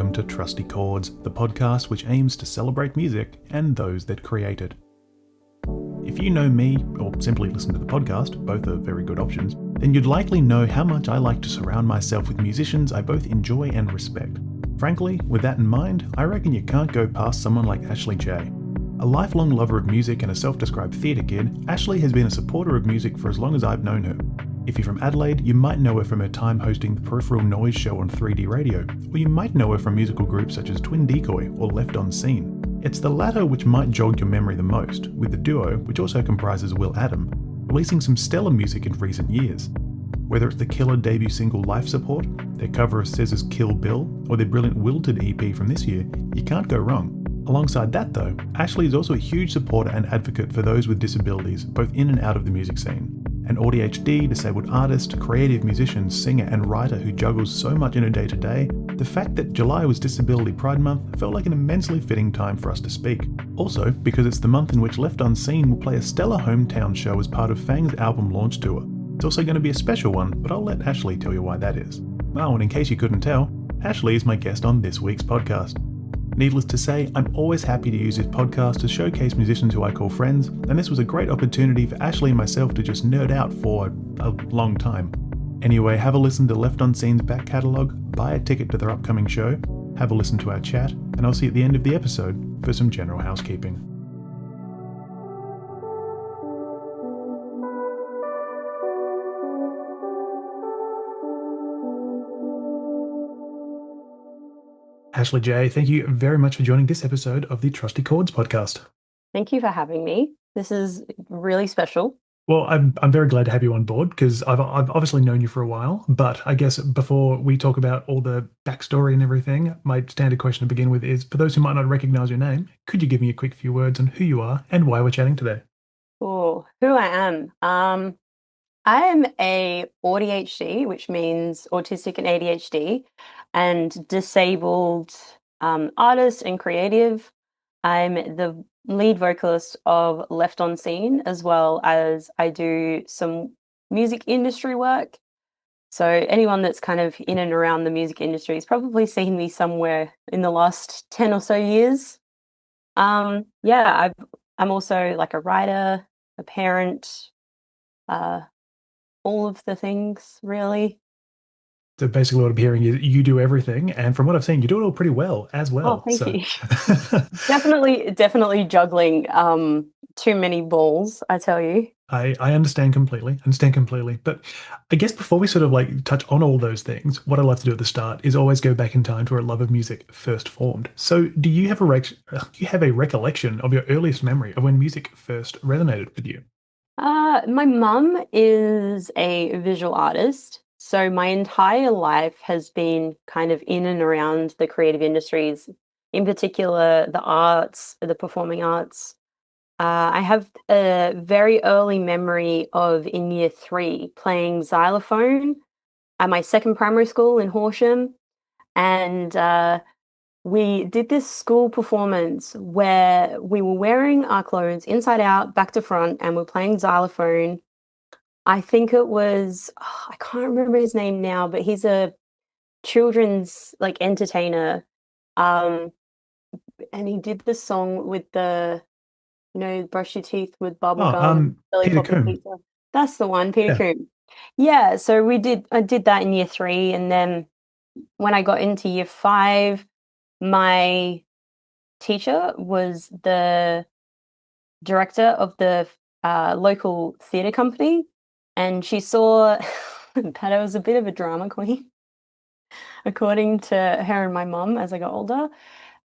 welcome to Trusty Chords, the podcast which aims to celebrate music and those that create it. If you know me, or simply listen to the podcast, both are very good options, then you'd likely know how much I like to surround myself with musicians I both enjoy and respect. Frankly, with that in mind, I reckon you can't go past someone like Ashlea Jaye. A lifelong lover of music and a self-described theatre kid, Ashlea has been a supporter of music for as long as I've known her. If you're from Adelaide, you might know her from her time hosting the Peripheral Noise show on 3D radio, or you might know her from musical groups such as Twin Decoy or Left on Scene. It's the latter which might jog your memory the most, with the duo, which also comprises Wilted, releasing some stellar music in recent years. Whether it's the killer debut single Life Support, their cover of SZA's Kill Bill, or their brilliant Wilted EP from this year, you can't go wrong. Alongside that though, Ashlea is also a huge supporter and advocate for those with disabilities, both in and out of the music scene. An ADHD, disabled artist, creative musician, singer and writer who juggles so much in her day-to-day, the fact that July was Disability Pride Month felt like an immensely fitting time for us to speak. Also, because it's the month in which Left Unseen will play a stellar hometown show as part of Fang's album launch tour. It's also going to be a special one, but I'll let Ashlea tell you why that is. Oh, and in case you couldn't tell, Ashlea is my guest on this week's podcast. Needless to say, I'm always happy to use this podcast to showcase musicians who I call friends, and this was a great opportunity for Ashlea and myself to just nerd out for a long time. Anyway, have a listen to Left Unseen's back catalogue, buy a ticket to their upcoming show, have a listen to our chat, and I'll see you at the end of the episode for some general housekeeping. Ashlea Jaye, thank you very much for joining this episode of the Trusty Chords podcast. Thank you for having me. This is really special. Well, I'm very glad to have you on board because I've obviously known you for a while, but I guess before we talk about all the backstory and everything, my standard question to begin with is, for those who might not recognize your name, could you give me a quick few words on who you are and why we're chatting today? Oh, who I am. I am a ADHD, which means autistic and ADHD, and disabled artist and creative. I'm the lead vocalist of Left on Scene, as well as I do some music industry work. So anyone that's kind of in and around the music industry has probably seen me somewhere in the last 10 or so years. I'm also like a writer, a parent, all of the things, really. So basically what I'm hearing is you do everything, and from what I've seen, you do it all pretty well as well. Oh, thank you. Definitely juggling too many balls, I tell you. I understand completely, but I guess before we sort of like touch on all those things, what I love to do at the start is always go back in time to where a love of music first formed. So do you have a recollection of your earliest memory of when music first resonated with you? My mum is a visual artist, so my entire life has been kind of in and around the creative industries, in particular the arts, the performing arts. I have a very early memory of in year 3 playing xylophone at my second primary school in Horsham, and we did this school performance where we were wearing our clothes inside out, back to front, and we're playing xylophone. I think it was, I can't remember his name now, but he's a children's like entertainer. And he did the song with the, brush your teeth with bubble gum, Billy Peter Poppin' Coombe. Pizza. That's the one, Peter Yeah. Coombe. Yeah, so I did that in year 3, and then when I got into year 5, my teacher was the director of the local theatre company, and she saw that I was a bit of a drama queen, according to her and my mum as I got older,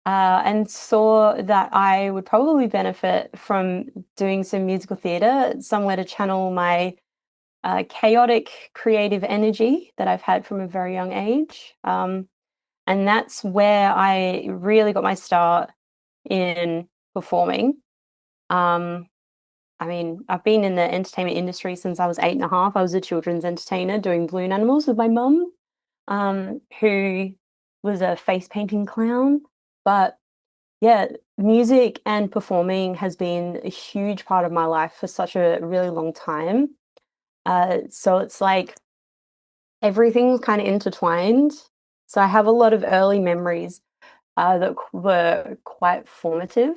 and saw that I would probably benefit from doing some musical theatre, somewhere to channel my chaotic creative energy that I've had from a very young age. And that's where I really got my start in performing. I've been in the entertainment industry since I was 8.5. I was a children's entertainer doing balloon animals with my mum, who was a face painting clown. But yeah, music and performing has been a huge part of my life for such a really long time. So it's like everything's kind of intertwined. So I have a lot of early memories that were quite formative.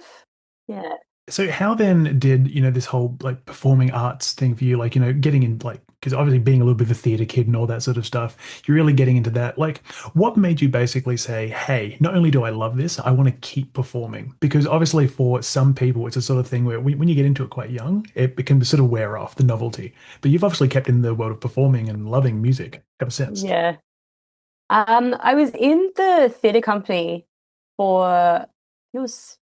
Yeah. So how then did, this whole like performing arts thing for you, like, getting in like, because obviously being a little bit of a theater kid and all that sort of stuff, you're really getting into that. Like, what made you basically say, hey, not only do I love this, I want to keep performing? Because obviously for some people, it's a sort of thing where when you get into it quite young, it can sort of wear off the novelty. But you've obviously kept in the world of performing and loving music ever since. Yeah. I was in the theatre company for it was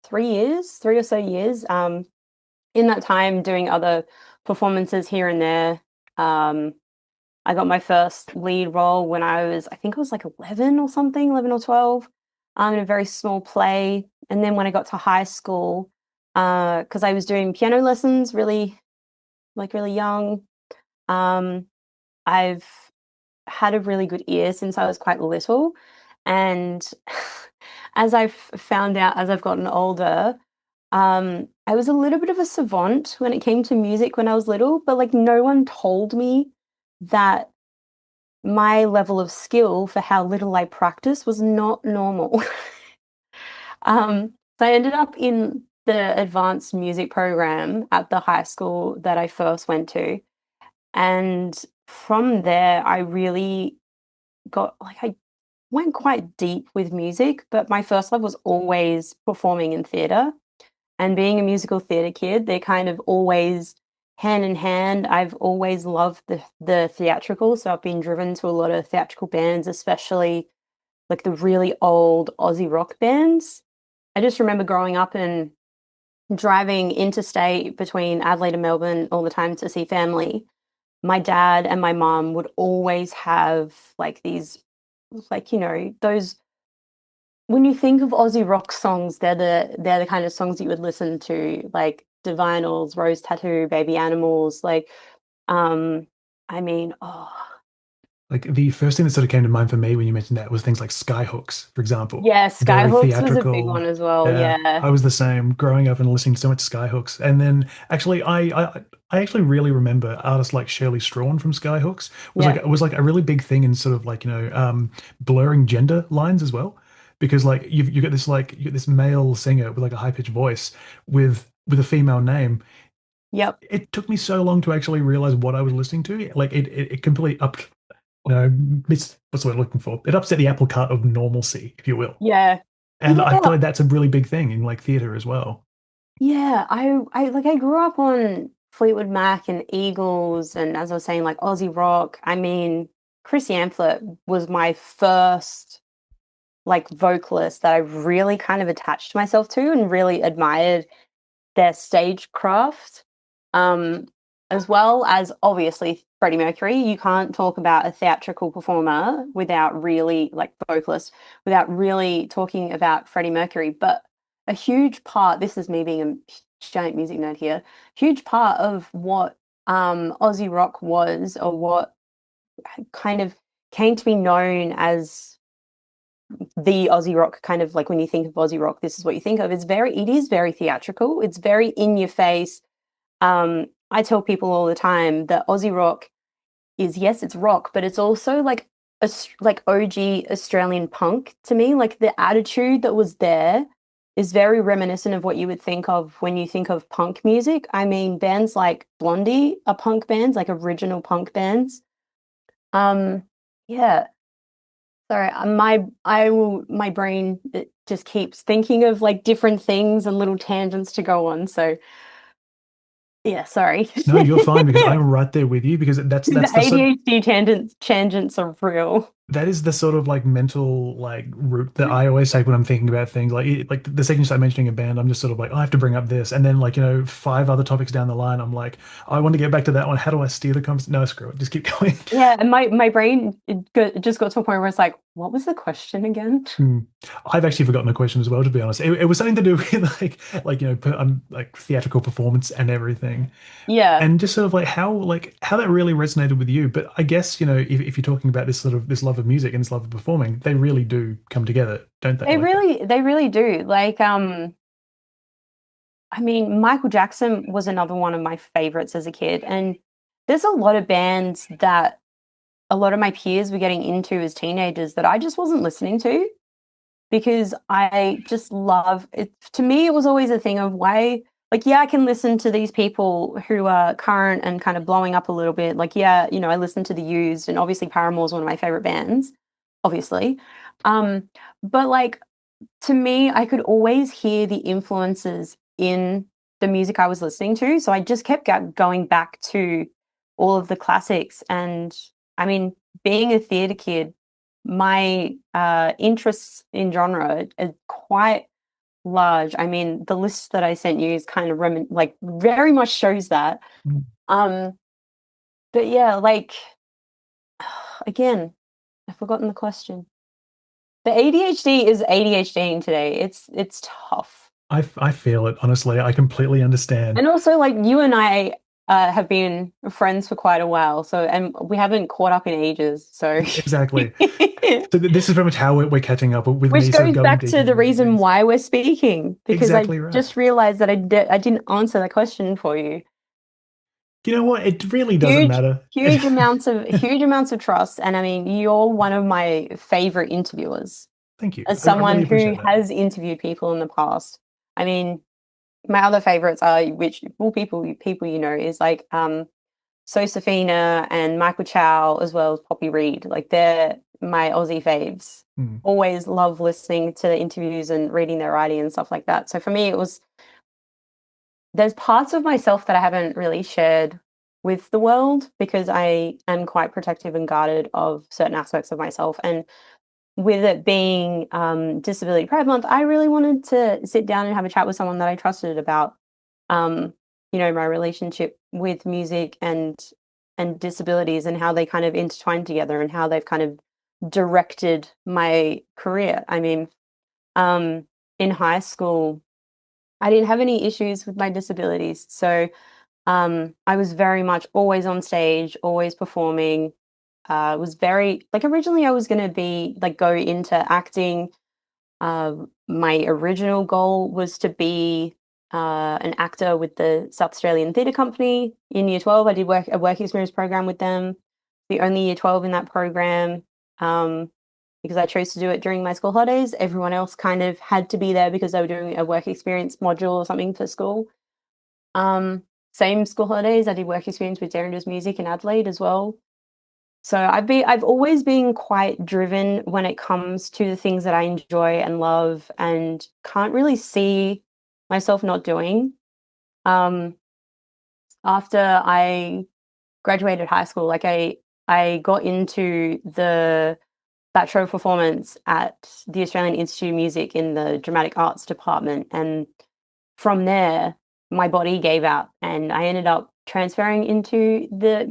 3 years, 3 or so years. In that time, doing other performances here and there. I got my first lead role when I think I was like 11 or something, 11 or 12, in a very small play. And then when I got to high school, because I was doing piano lessons really young, um, I've had a really good ear since I was quite little. And as I've found out as I've gotten older, I was a little bit of a savant when it came to music when I was little, but like no one told me that my level of skill for how little I practice was not normal. So I ended up in the advanced music program at the high school that I first went to. And from there, I really I went quite deep with music, but my first love was always performing in theatre. And being a musical theatre kid, they're kind of always hand in hand. I've always loved the theatrical, so I've been driven to a lot of theatrical bands, especially like the really old Aussie rock bands. I just remember growing up and driving interstate between Adelaide and Melbourne all the time to see family. My dad and my mum would always have like these, like, those when you think of Aussie rock songs, they're the kind of songs that you would listen to, like Divinals, Rose Tattoo, Baby Animals, like um I mean, oh Like the first thing that sort of came to mind for me when you mentioned that was things like skyhooks, for example. yeah, Very Skyhooks was a big theatrical. one as well. Yeah, Yeah. I was the same, growing up and listening to so much skyhooks. And then actually, I actually really remember artists like Shirley Strawn from Skyhooks Yeah. was like a really big thing in sort of like blurring gender lines as well, because like you get this male singer with like a high pitched voice with a female name. Yep. It took me so long to actually realize what I was listening to. Like it completely up what's the word I'm looking for? It upset the apple cart of normalcy, if you will. Yeah. And I feel Yeah. like that's a really big thing in like theater as well. Yeah. I grew up on Fleetwood Mac and Eagles and as I was saying, like Aussie rock. I mean, Chris Amphlett was my first like vocalist that I really kind of attached myself to and really admired their stagecraft, um, as well as obviously Freddie Mercury. You can't talk about a theatrical performer without really, like vocalist, without really talking about Freddie Mercury. But a huge part, this is me being a giant music nerd here, huge part of what Aussie rock was, or what kind of came to be known as the Aussie rock, kind of like when you think of Aussie rock, this is what you think of. It is very theatrical. It's very in your face. I tell people all the time that Aussie rock is, yes, it's rock, but it's also like like OG Australian punk to me. Like the attitude that was there is very reminiscent of what you would think of when you think of punk music. I mean, bands like Blondie are punk bands, like original punk bands. Um, yeah, sorry, my brain it just keeps thinking of like different things and little tangents to go on. So yeah, sorry. No, you're fine because I'm right there with you because The ADHD tangents are real. that is the sort of like mental like route that I always take when I'm thinking about things. Like like the second you start mentioning a band, I'm just sort of like, oh, I have to bring up this, and then like five other topics down the line, I'm like, I want to get back to that one. How do I steer the conversation? No, screw it, just keep going. Yeah, and my brain it just got to a point where it's like, what was the question again? Hmm. I've actually forgotten the question as well, to be honest. It was something to do with like theatrical performance and everything. Yeah, And just sort of like how that really resonated with you. But I guess, if you're talking about this sort of this love of music and this love of performing, they really do come together, don't they? Like that. they really do. Like, I mean, Michael Jackson was another one of my favorites as a kid, and there's a lot of bands that a lot of my peers were getting into as teenagers that I just wasn't listening to because I just love it. To me, it was always a thing of why, like, yeah, I can listen to these people who are current and kind of blowing up a little bit. Like, yeah, I listen to The Used, and obviously Paramore's one of my favorite bands, obviously. Um, but like, to me, I could always hear the influences in the music I was listening to. So I just kept going back to all of the classics. And I mean, being a theatre kid, my interests in genre are quite large. I mean, the list that I sent you is kind of like very much shows that. Mm. Um, but yeah, like again, I've forgotten the question. The ADHD is ADHDing today. It's tough. I feel it, honestly. I completely understand. And also, like, you and I have been friends for quite a while, so and we haven't caught up in ages. So, Exactly. So this is very much how we're catching up with which me sort of goes going back deep to into the music reason things. why we're speaking, because I Exactly right. just realized that I didn't answer the question for you. You know what? It really doesn't Huge, matter. huge amounts of trust, and I mean, you're one of my favorite interviewers Thank you. as I really someone who appreciate that. has interviewed people in the past. I mean, my other favorites are which well people is like Sosafina and Michael Chow as well as Poppy Reed. Like they're my Aussie faves. Mm. Always love listening to the interviews and reading their writing and stuff like that. So for me, it was there's parts of myself that I haven't really shared with the world because I am quite protective and guarded of certain aspects of myself. And with it being Disability Pride Month, I really wanted to sit down and have a chat with someone that I trusted about, um, my relationship with music and disabilities and how they kind of intertwine together and how they've kind of directed my career. I mean, in high school, I didn't have any issues with my disabilities, so I was very much always on stage, always performing. Was very like originally I was going to be like go into acting. My original goal was to be an actor with the South Australian Theatre Company in Year 12. I did a work experience program with them, the only Year 12 in that program, because I chose to do it during my school holidays. Everyone else kind of had to be there because they were doing a work experience module or something for school. Um, Same school holidays, I did work experience with Darren Does Music in Adelaide as well. So I've always been quite driven when it comes to the things that I enjoy and love and can't really see myself not doing. Um, After I graduated high school, like I got into the Bachelor of Performance at the Australian Institute of Music in the Dramatic Arts department, and from there my body gave out and I ended up transferring into the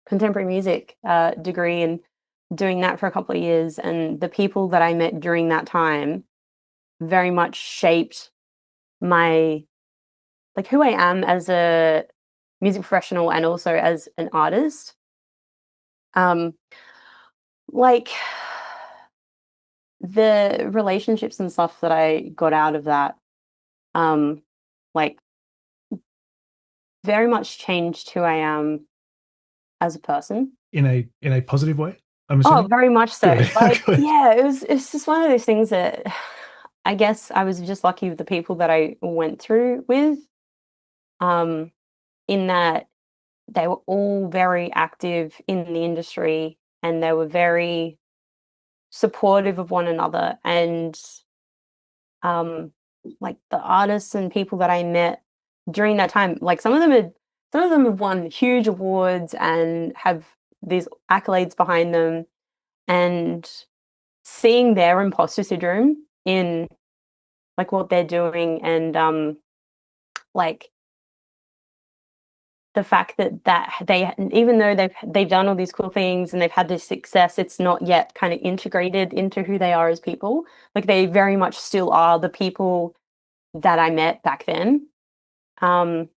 contemporary music degree and doing that for a couple of years. And the people that I met during that time very much shaped my like who I am as a music professional and also as an artist. Um, like the relationships and stuff that I got out of that, um, like very much changed who I am as a person. In a positive way, I'm Oh, assuming. very much so. Good. Like, Good. yeah, it's just one of those things that I guess I was just lucky with the people that I went through with, um, in that they were all very active in the industry and they were very supportive of one another. And um, like the artists and people that I met during that time, like some of them have won huge awards and have these accolades behind them. And seeing their imposter syndrome in like what they're doing and like the fact that they even though they've done all these cool things and they've had this success, it's not yet kind of integrated into who they are as people. Like they very much still are the people that I met back then. Um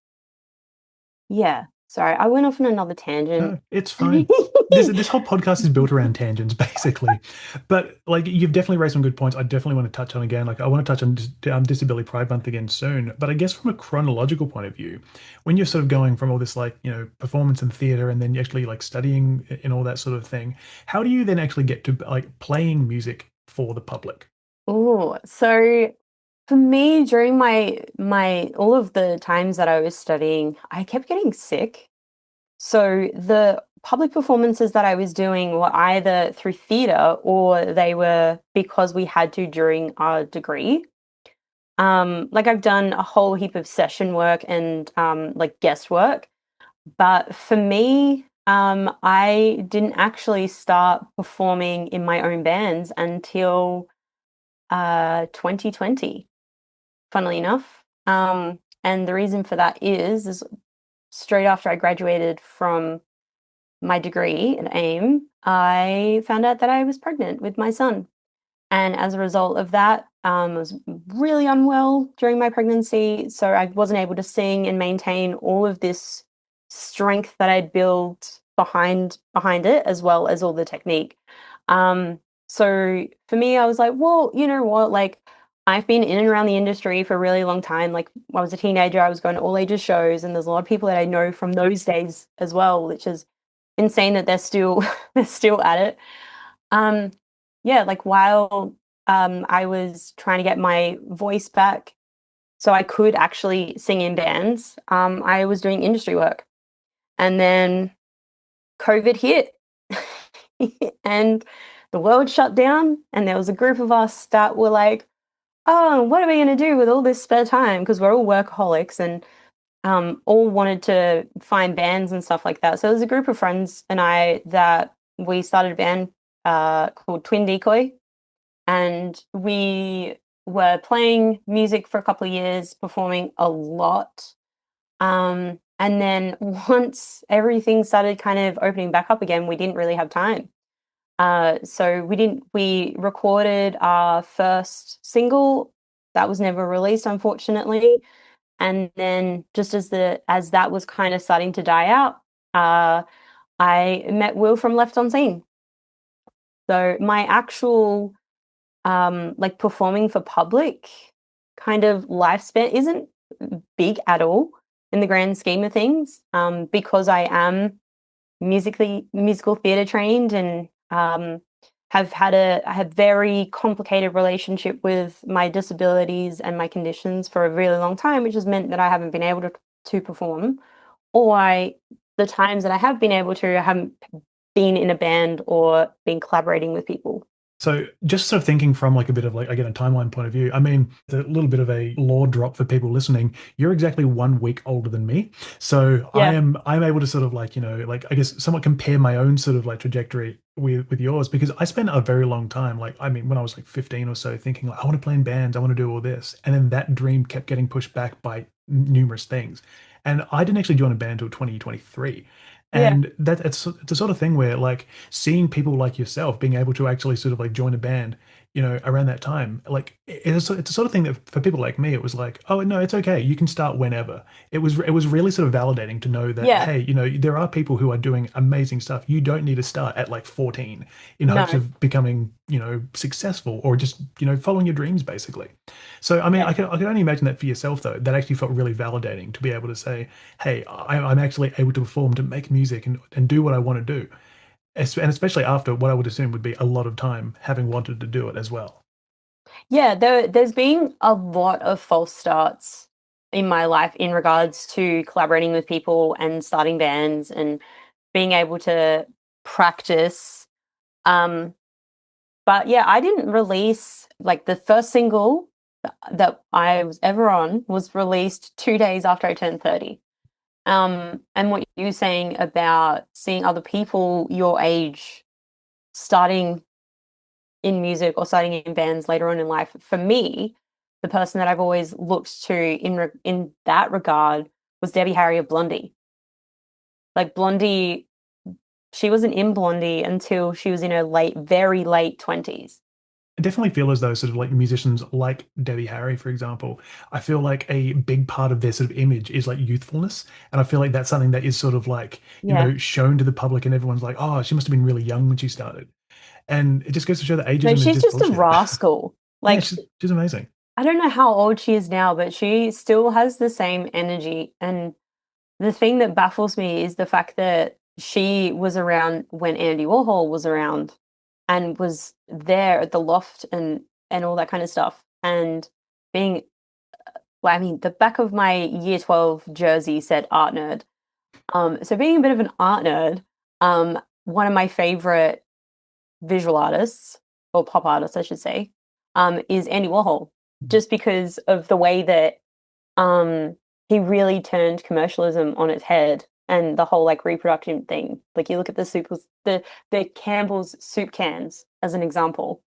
yeah. Sorry, I went off on another tangent. No, it's fine. This whole podcast is built around tangents, basically. But like you've definitely raised some good points. I definitely want to touch on again. Like I want to touch on Disability Pride Month again soon. But I guess from a chronological point of view, when you're sort of going from all this like performance and theater, and then you actually like studying and all that sort of thing, how do you then actually get to like playing music for the public? Oh, so for me, during my all of the times that I was studying, I kept getting sick. So the public performances that I was doing were either through theatre or they were because we had to during our degree. Like I've done a whole heap of session work and like guest work, but for me, I didn't actually start performing in my own bands until 2020, funnily enough. And the reason for that is straight after I graduated from my degree at AIM, I found out that I was pregnant with my son. And as a result of that, I was really unwell during my pregnancy. So I wasn't able to sing and maintain all of this strength that I'd built behind it, as well as all the technique. So for me, I was like, well, you know what? Like I've been in and around the industry for a really long time. Like when I was a teenager, I was going to all ages shows, and there's a lot of people that I know from those days as well, which is insane that they're still they're still at it. Um, yeah, like while I was trying to get my voice back so I could actually sing in bands, I was doing industry work. And then COVID hit and the world shut down. And there was a group of us that were like, oh, what are we going to do with all this spare time? Because we're all workaholics and all wanted to find bands and stuff like that. So there was a group of friends and I that we started a band called Twin Decoy, and we were playing music for a couple of years, performing a lot. And then once everything started kind of opening back up again, we didn't really have time. So we recorded our first single that was never released, unfortunately. And then just as that was kind of starting to die out, I met Will from Left on Scene. So my actual like performing for public kind of lifespan isn't big at all in the grand scheme of things, because I am musical theatre trained and I have very complicated relationship with my disabilities and my conditions for a really long time, which has meant that I haven't been able to perform, or the times that I have been able to, I haven't been in a band or been collaborating with people. So just sort of thinking from like a bit of like again a timeline point of view, I mean, a little bit of a lore drop for people listening. You're exactly 1 week older than me. So Yeah, I'm able to sort of like, like I guess somewhat compare my own sort of like trajectory with yours because I spent a very long time, like I mean, when I was like 15 or so, thinking like I want to play in bands, I want to do all this. And then that dream kept getting pushed back by numerous things. And I didn't actually join a band until 2023. yeah, And it's the sort of thing where like seeing people like yourself being able to actually sort of like join a band, around that time, like it's a sort of thing that for people like me, it was like, oh no, it's okay, you can start whenever. It was really sort of validating to know that, yeah. hey, there are people who are doing amazing stuff. You don't need to start at like 14 in hopes No, of becoming, successful or just, following your dreams basically. So I mean, yeah. I can only imagine that for yourself though, that actually felt really validating to be able to say, hey, I'm actually able to perform, to make music and do what I want to do. And especially after what I would assume would be a lot of time having wanted to do it as well. Yeah, there's been a lot of false starts in my life in regards to collaborating with people and starting bands and being able to practice. Um, but yeah, I didn't release like the first single that I was ever on was released 2 days after I turned 30. And what you were saying about seeing other people your age starting in music or starting in bands later on in life, for me, the person that I've always looked to in that regard was Debbie Harry of Blondie. Like Blondie, she wasn't in Blondie until she was in her very late 20s. I definitely feel as though sort of like musicians like Debbie Harry, for example, I feel like a big part of their sort of image is like youthfulness. And I feel like that's something that is sort of like, Yeah. shown to the public and everyone's like, oh, she must have been really young when she started. And it just goes to show that No, ageism is she's just just a bullshit. rascal. Yeah, Like, she's amazing. I don't know how old she is now, but she still has the same energy. And the thing that baffles me is the fact that she was around when Andy Warhol was around and was there at the loft and all that kind of stuff. And being, well, I mean, the back of my year 12 jersey said art nerd. So being a bit of an art nerd, one of my favorite visual artists, or pop artists, I should say, is Andy Warhol, just because of the way that um, he really turned commercialism on its head and the whole like reproduction thing. Like you look at the Campbell's soup cans as an example,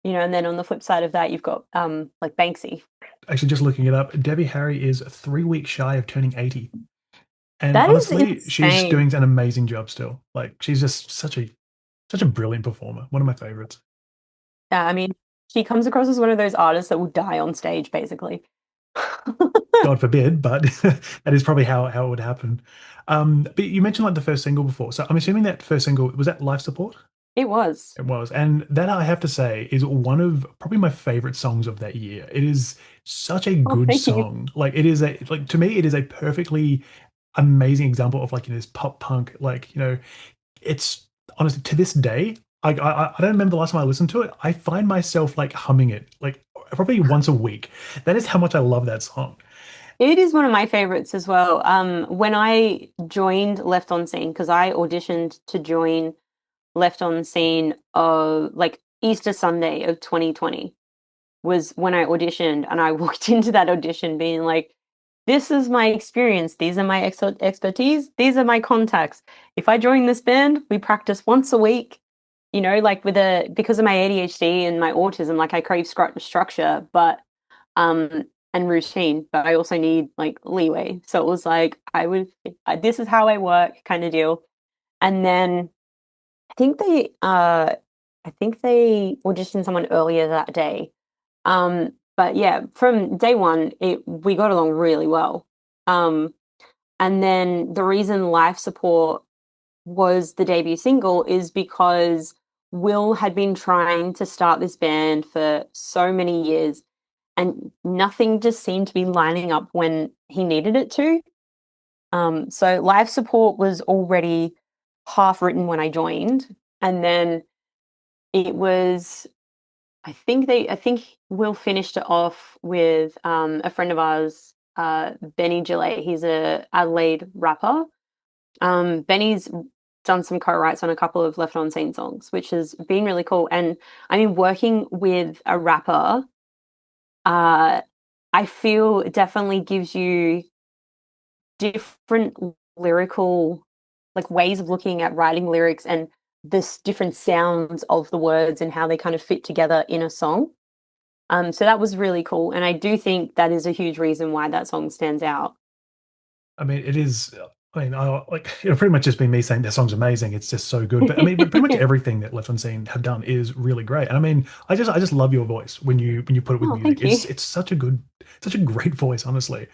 and then on the flip side of that, you've got like Banksy. Actually, just looking it up, Debbie Harry is 3 weeks shy of turning 80. And That is honestly, she's insane. doing an amazing job still. Like she's just such a brilliant performer. One of my favorites. Yeah, I mean, she comes across as one of those artists that will die on stage, basically. God forbid, but that is probably how it would happen. But you mentioned like the first single before, so I'm assuming that first single was that Life Support. It was. It was, and that I have to say is one of probably my favorite songs of that year. It is such a Oh, good thank you. song. Like it is a like to me, it is a perfectly amazing example of like this pop punk. Like it's honestly to this day. I don't remember the last time I listened to it. I find myself like humming it like probably once a week. That is how much I love that song. It is one of my favorites as well. When I joined Left on Scene, because I auditioned to join Left on Scene of like Easter Sunday of 2020 was when I auditioned, and I walked into that audition being like, this is my experience. These are my expertise. These are my contacts. If I join this band, we practice once a week. Like because of my ADHD and my autism, like I crave structure, but um and routine, but I also need like leeway. So it was like this is how I work kind of deal. And then I think they auditioned someone earlier that day. But yeah, from day one, it we got along really well. Um, and then the reason Life Support was the debut single is because Will had been trying to start this band for so many years, and nothing just seemed to be lining up when he needed it to. So Life Support was already half written when I joined, and then it was I think Will finished it off with a friend of ours, Benny Gillette. He's a Adelaide rapper. Benny's done some co-writes on a couple of Left On Scene songs, which has been really cool. And I mean, working with a rapper, uh, I feel it definitely gives you different lyrical, like ways of looking at writing lyrics and this different sounds of the words and how they kind of fit together in a song. So that was really cool, and I do think that is a huge reason why that song stands out. I mean, it is. I mean, like pretty much just been me saying that song's amazing. It's just so good. But I mean, but pretty much everything that Left Unseen have done is really great. And I mean, I just love your voice when you put it with Oh, music. thank you. It's such a great voice, honestly.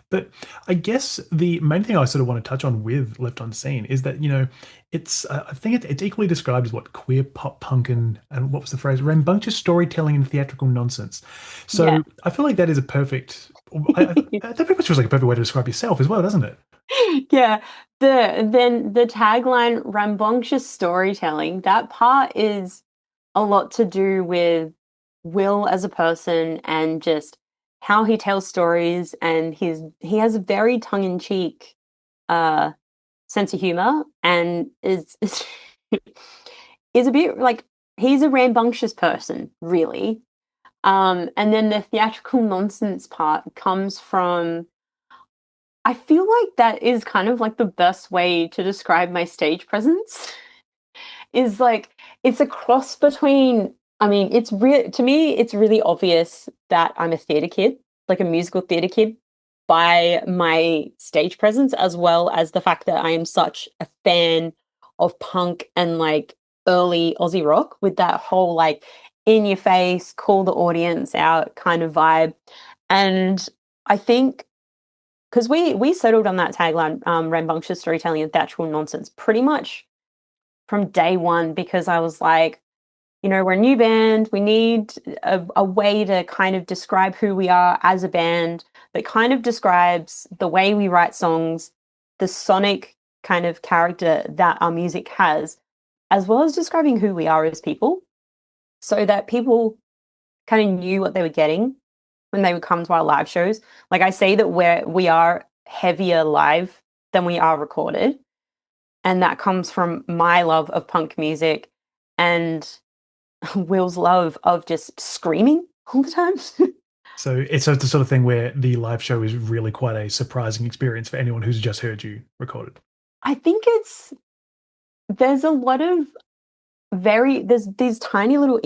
But I guess the main thing I sort of want to touch on with Left Unseen is that it's I think it's equally described as what queer pop punk and what was the phrase rambunctious storytelling and theatrical nonsense. Yeah. So I feel like that is a perfect. That pretty much feels like a perfect way to describe yourself as well, doesn't it? Yeah. The tagline rambunctious storytelling, that part is a lot to do with Will as a person and just how he tells stories, and he has a very tongue-in-cheek uh sense of humor and is is a bit like he's a rambunctious person, really. And then the theatrical nonsense part comes from I feel like that is kind of like the best way to describe my stage presence is like it's a cross between I mean, it's real to me, it's really obvious that I'm a theater kid, like a musical theater kid by my stage presence, as well as the fact that I am such a fan of punk and like early Aussie rock with that whole like in your face, call the audience out kind of vibe. And I think because we settled on that tagline, rambunctious storytelling and theatrical nonsense, pretty much from day one, because I was like, we're a new band. We need a way to kind of describe who we are as a band that kind of describes the way we write songs, the sonic kind of character that our music has, as well as describing who we are as people, so that people kind of knew what they were getting when they would come to our live shows. Like I say that we are heavier live than we are recorded. And that comes from my love of punk music and Will's love of just screaming all the time. So it's the sort of thing where the live show is really quite a surprising experience for anyone who's just heard you recorded. I think there's a lot of there's these tiny little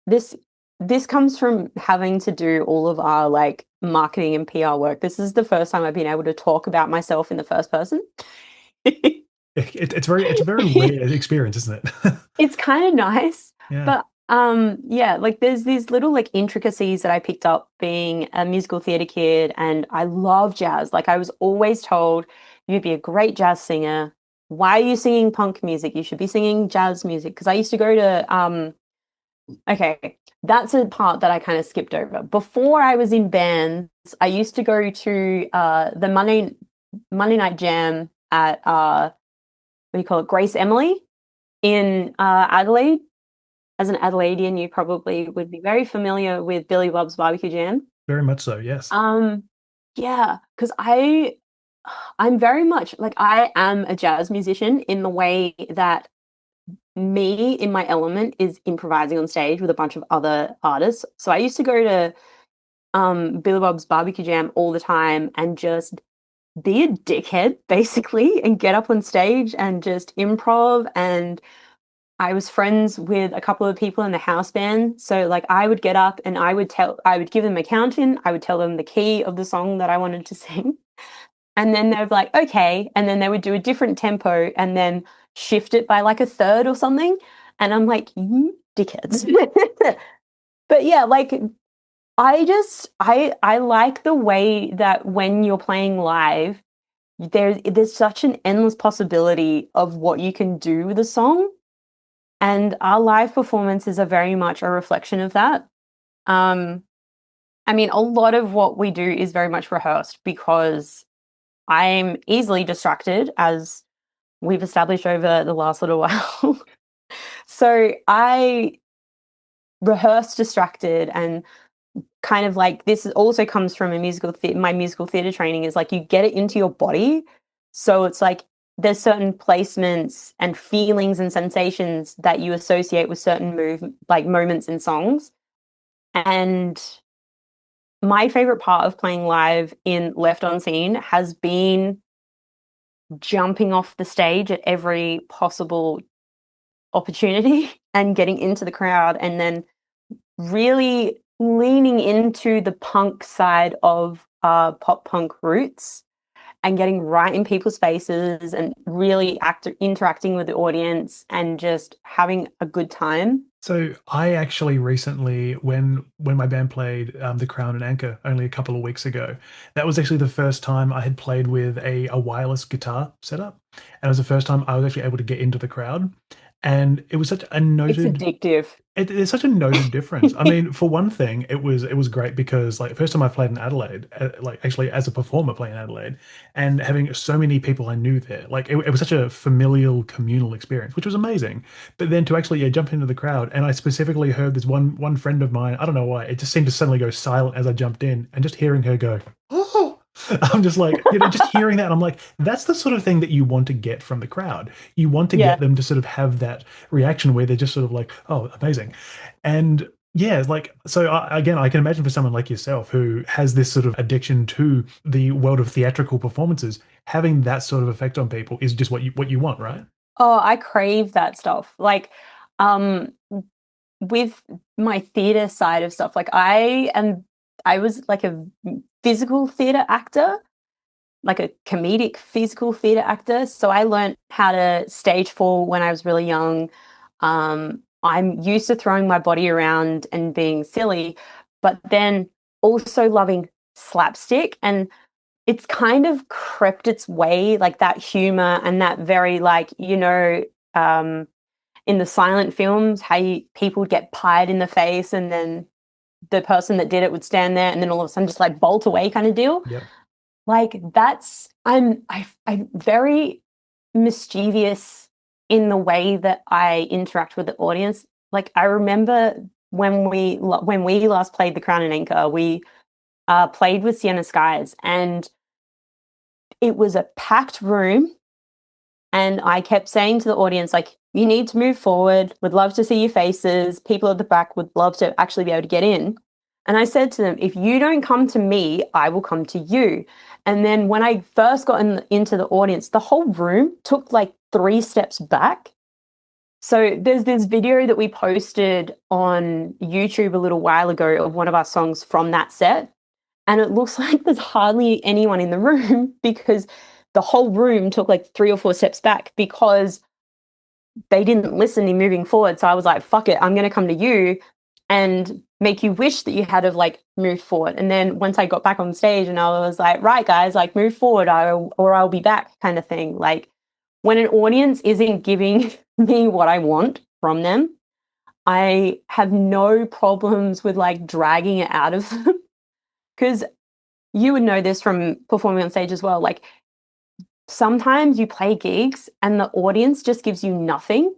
this comes from having to do all of our like marketing and PR work. This is the first time I've been able to talk about myself in the first person. It's a very rare experience, isn't it? It's kind of nice, Yeah. but yeah, like there's these little like intricacies that I picked up being a musical theater kid, and I love jazz. Like I was always told you'd be a great jazz singer. Why are you singing punk music? You should be singing jazz music. Because I used to go to okay, that's a part that I kind of skipped over. Before I was in bands, I used to go to the Monday night jam at what do you call it, Grace Emily in Adelaide. As an Adelaidean, you probably would be very familiar with Billy Bob's Barbecue Jam. Very much so, yes. Yeah, because I'm very much like I am a jazz musician in the way that me in my element is improvising on stage with a bunch of other artists. So I used to go to Billy Bob's Barbecue Jam all the time and just be a dickhead basically and get up on stage and just improv. And I was friends with a couple of people in the house band. So like I would get up and I would give them a count in, I would tell them the key of the song that I wanted to sing. And then they'd be like, okay. And then they would do a different tempo and then shift it by like a third or something. And I'm like, you dickheads. But yeah, like I like the way that when you're playing live, there's such an endless possibility of what you can do with a song. And our live performances are very much a reflection of that. I mean, a lot of what we do is very much rehearsed because I'm easily distracted, as we've established over the last little while. So I rehearse distracted, and kind of like this also comes from my musical theater training is like you get it into your body. So it's like there's certain placements and feelings and sensations that you associate with certain moments in songs. And my favorite part of playing live in Left on Scene has been jumping off the stage at every possible opportunity and getting into the crowd and then really leaning into the punk side of pop punk roots and getting right in people's faces and really interacting with the audience and just having a good time. So I actually recently, when my band played The Crown and Anchor only a couple of weeks ago, that was actually the first time I had played with a wireless guitar setup. And it was the first time I was actually able to get into the crowd. And it was such a It's noted addictive. it's such a noted difference. I mean, for one thing, it was great because like first time I played in Adelaide, like actually as a performer playing in Adelaide, and having so many people I knew there, like it was such a familial communal experience, which was amazing. But then to actually jump into the crowd, and I specifically heard this one friend of mine, I don't know why, it just seemed to suddenly go silent as I jumped in, and just hearing her go, oh. I'm just like, just hearing that, I'm like, that's the sort of thing that you want to get from the crowd. You want to Yeah. get them to sort of have that reaction where they're just sort of like, oh, amazing. And yeah, like, so again, I can imagine for someone like yourself who has this sort of addiction to the world of theatrical performances, having that sort of effect on people is just what you want, right? Oh, I crave that stuff. Like, um, with my theater side of stuff, like I was like a physical theater actor, like a comedic physical theater actor. So I learned how to stage fall when I was really young. I'm used to throwing my body around and being silly, but then also loving slapstick. And it's kind of crept its way, like that humor and that very, like, um, in the silent films, how people get pied in the face and then the person that did it would stand there and then all of a sudden just like bolt away kind of deal. Yep. Like I'm very mischievous in the way that I interact with the audience. Like I remember when we last played the Crown and Anchor, we played with Sienna Skies, and it was a packed room. And I kept saying to the audience, like, you need to move forward. Would love to see your faces. People at the back would love to actually be able to get in. And I said to them, if you don't come to me, I will come to you. And then when I first got into the audience, the whole room took like 3 steps back. So there's this video that we posted on YouTube a little while ago of one of our songs from that set. And it looks like there's hardly anyone in the room because the whole room took like 3 or 4 steps back because they didn't listen in moving forward. So I was like, fuck it, I'm going to come to you and make you wish that you had have like moved forward. And then once I got back on stage and I was like, right, guys, like move forward or I'll be back kind of thing. Like when an audience isn't giving me what I want from them, I have no problems with like dragging it out of them. Because you would know this from performing on stage as well. Like sometimes you play gigs and the audience just gives you nothing.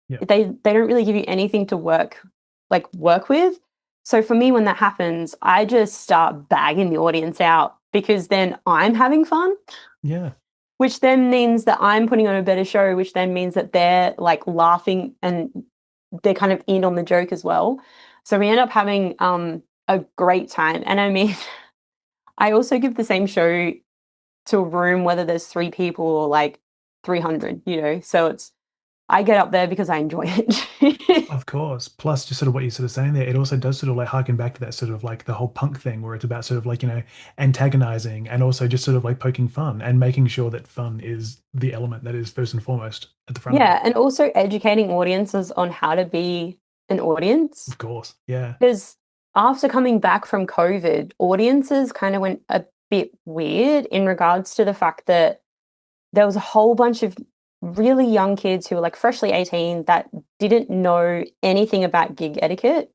Yeah. They don't really give you anything to work with. So for me, when that happens, I just start bagging the audience out because then I'm having fun. Yeah. Which then means that I'm putting on a better show, which then means that they're like laughing and they're kind of in on the joke as well. So we end up having a great time. And I mean, I also give the same show to a room, whether there's 3 people or like 300, So I get up there because I enjoy it. Of course. Plus, just sort of what you're sort of saying there, it also does sort of like harken back to that sort of like the whole punk thing where it's about sort of like, antagonizing and also just sort of like poking fun and making sure that fun is the element that is first and foremost at the front of Yeah, it. and also educating audiences on how to be an audience. Of course. Yeah. Because after coming back from COVID, audiences kind of went a bit weird in regards to the fact that there was a whole bunch of really young kids who were like freshly 18 that didn't know anything about gig etiquette.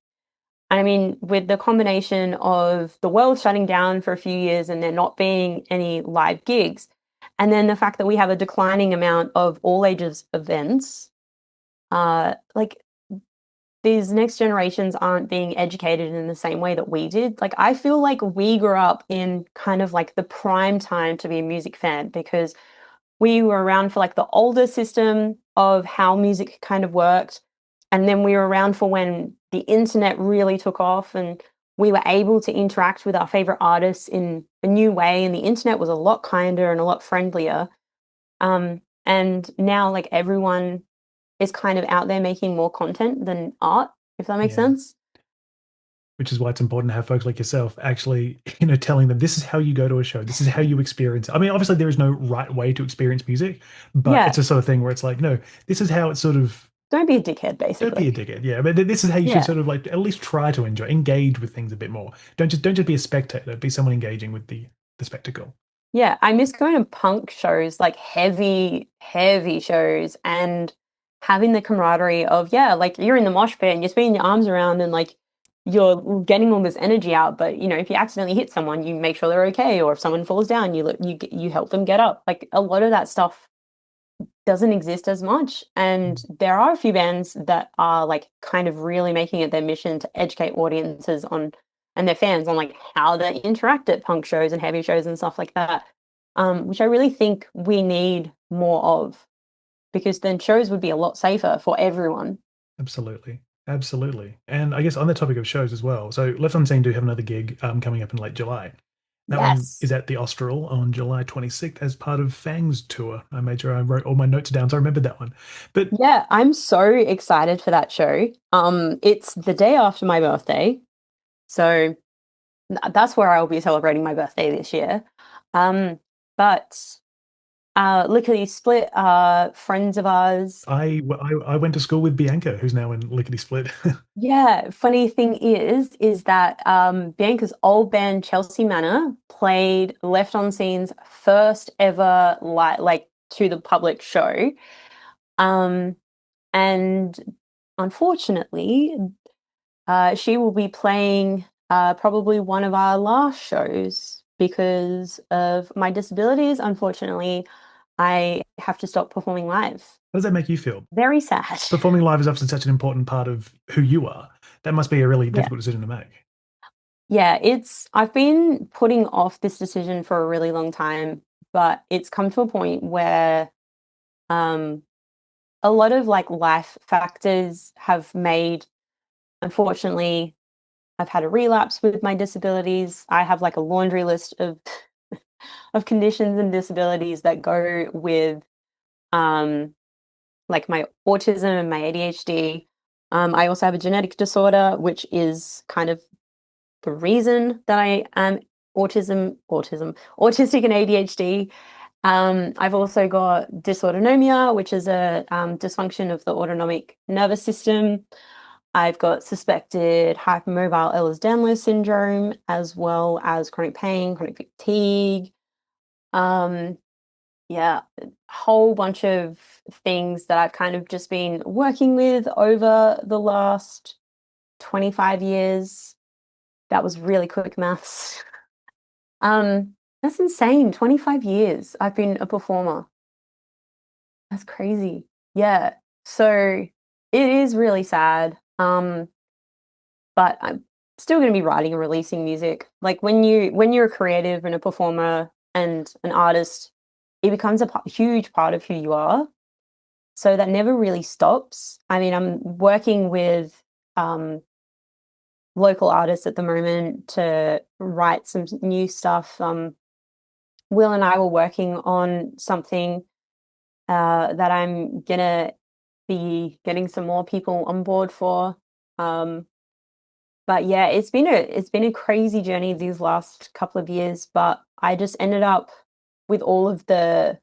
And I mean, with the combination of the world shutting down for a few years and there not being any live gigs, and then the fact that we have a declining amount of all ages events, like these next generations aren't being educated in the same way that we did. Like, I feel like we grew up in kind of like the prime time to be a music fan because we were around for like the older system of how music kind of worked. And then we were around for when the internet really took off and we were able to interact with our favorite artists in a new way. And the internet was a lot kinder and a lot friendlier. And now, like, everyone is kind of out there making more content than art, if that makes Yeah. sense. Which is why it's important to have folks like yourself actually, telling them this is how you go to a show. This is how you experience it. I mean, obviously there is no right way to experience music, but Yeah. it's a sort of thing where it's like, no, this is how it's sort of, Don't be a dickhead, don't be a basically. dickhead. Yeah. But this is how you should Yeah. sort of like at least try to engage with things a bit more. Don't just be a spectator, be someone engaging with the spectacle. Yeah, I miss going to punk shows, like heavy, heavy shows, and having the camaraderie of, yeah, like you're in the mosh pit and you're spinning your arms around and like you're getting all this energy out. But if you accidentally hit someone, you make sure they're okay, or if someone falls down, you help them get up. Like a lot of that stuff doesn't exist as much, and there are a few bands that are like kind of really making it their mission to educate audiences on and their fans on like how they interact at punk shows and heavy shows and stuff like that, which I really think we need more of because then shows would be a lot safer for everyone. Absolutely. Absolutely. And I guess on the topic of shows as well. So Left Unseen do have another gig coming up in late July. That one Yes. is at the Austral on July 26th as part of Fang's tour. I made sure I wrote all my notes down so I remembered that one. But Yeah, I'm so excited for that show. It's the day after my birthday, so that's where I'll be celebrating my birthday this year. But Lickety Split are friends of ours. I went to school with Bianca, who's now in Lickety Split. Yeah, funny thing is that Bianca's old band Chelsea Manor played Left on Scene's first ever like to the public show. Um, and unfortunately, she will be playing probably one of our last shows because of my disabilities. Unfortunately, I have to stop performing live. How does that make you feel? Very sad. Performing live is obviously such an important part of who you are. That must be a really Yeah. difficult decision to make. Yeah, I've been putting off this decision for a really long time, but it's come to a point where um a lot of like life factors have made, unfortunately, I've had a relapse with my disabilities. I have like a laundry list of of conditions and disabilities that go with um like my autism and my ADHD. I also have a genetic disorder, which is kind of the reason that I am autistic and ADHD. I've also got dysautonomia, which is a dysfunction of the autonomic nervous system. I've got suspected hypermobile Ehlers-Danlos syndrome, as well as chronic pain, chronic fatigue. Um, yeah, a whole bunch of things that I've kind of just been working with over the last 25 years. That was really quick maths. That's insane. 25 years I've been a performer. That's crazy. Yeah. So it is really sad. But I'm still going to be writing and releasing music. Like when you're a creative and a performer and an artist, it becomes a huge part of who you are. So that never really stops. I mean, I'm working with um, local artists at the moment to write some new stuff. Will and I were working on something that I'm gonna be getting some more people on board for. Um, but yeah, it's been a crazy journey these last couple of years. But I just ended up with all of the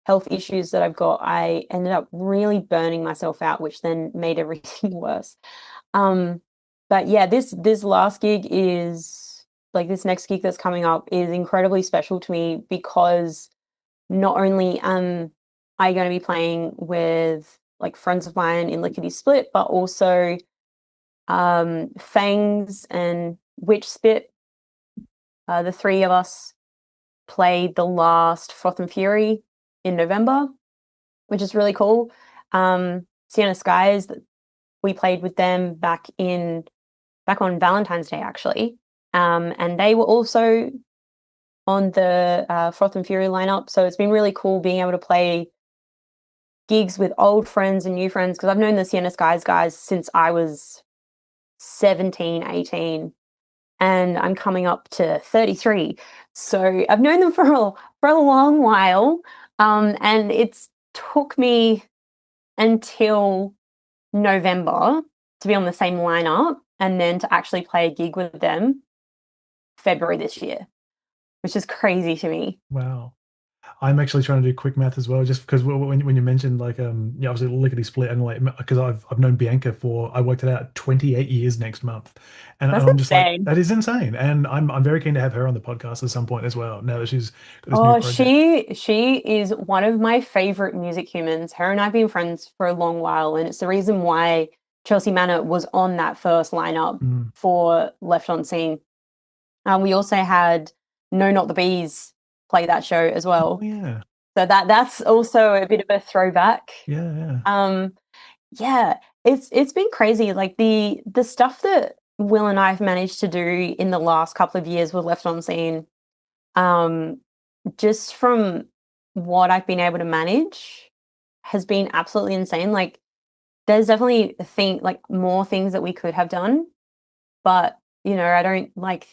health issues that I've got. I ended up really burning myself out, which then made everything worse. Um, but yeah, this last gig is like this next gig that's coming up is incredibly special to me because not only am I going to be playing with like friends of mine in Lickety Split, but also Fangs and Witch Spit. The three of us played the last Froth and Fury in November, which is really cool. Sienna Skies, we played with them back on Valentine's Day actually, and they were also on the Froth and Fury lineup. So it's been really cool being able to play gigs with old friends and new friends because I've known the Sienna Skies guys since I was 17, 18, and I'm coming up to 33. So I've known them for a long while. And it's took me until November to be on the same lineup and then to actually play a gig with them February this year, which is crazy to me. Wow. I'm actually trying to do quick math as well, just because when you mentioned like yeah, obviously lickety split and like because I've known Bianca for I worked it out 28 years next month, and That's I'm just like insane. that is insane, and I'm very keen to have her on the podcast at some point as well. Now that she's got this new Oh, project. she is one of my favorite music humans. Her and I've been friends for a long while, and it's the reason why Chelsea Manor was on that first lineup Mm. for Left on Scene. We also had No Not the Bees play that show as Oh well. yeah, So that's also a bit of a throwback. yeah, yeah. Um, yeah, it's been crazy. Like the stuff that Will and I have managed to do in the last couple of years with Left on Scene. Um, just from what I've been able to manage has been absolutely insane. Like there's definitely like more things that we could have done, but I don't like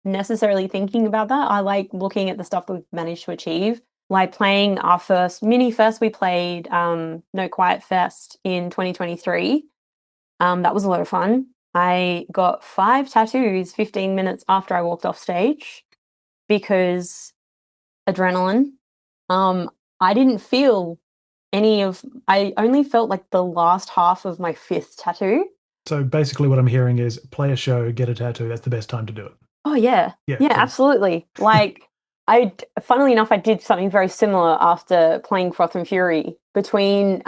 necessarily thinking about that. I like looking at the stuff that we've managed to achieve. Like playing our first mini fest, we played No Quiet Fest in 2023. That was a lot of fun. I got 5 tattoos 15 minutes after I walked off stage because adrenaline. Um, I didn't feel I only felt like the last half of my fifth tattoo. So basically, what I'm hearing is play a show, get a tattoo. That's the best time to do it. Oh yeah. Yeah, Yeah, cool. absolutely. Like funnily enough, I did something very similar after playing Froth and Fury between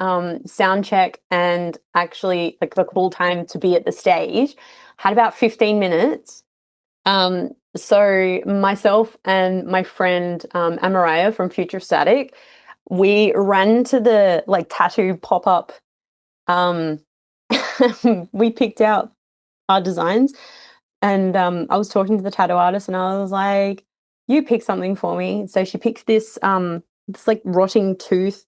sound check and actually like the call time to be at the stage. Had about 15 minutes. So myself and my friend Amaraya from Future Static, we ran to the like tattoo pop-up. Um we picked out our designs and I was talking to the tattoo artist and I was like, you pick something for me. So she picks this like rotting tooth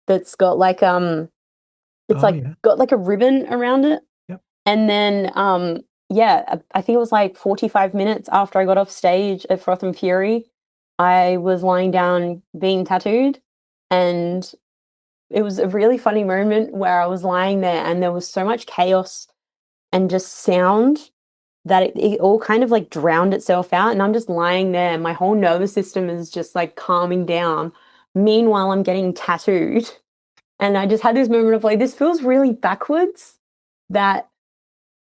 that's got like it's Oh like yeah. got like a ribbon around it. Yep. And then yeah, I think it was like 45 minutes after I got off stage at Froth and Fury, I was lying down being tattooed, and it was a really funny moment where I was lying there and there was so much chaos and just sound that it all kind of like drowned itself out. And I'm just lying there, and my whole nervous system is just like calming down. Meanwhile, I'm getting tattooed. And I just had this moment of like, this feels really backwards that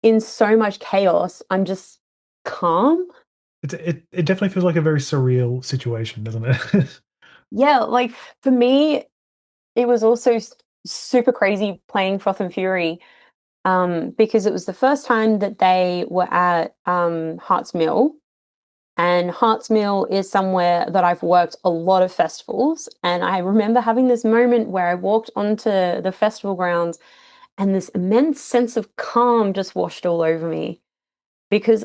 in so much chaos, I'm just calm. It definitely feels like a very surreal situation, doesn't it? Yeah, like for me, it was also super crazy playing Froth and Fury because it was the first time that they were at Hearts Mill. And Hearts Mill is somewhere that I've worked a lot of festivals. And I remember having this moment where I walked onto the festival grounds and this immense sense of calm just washed all over me because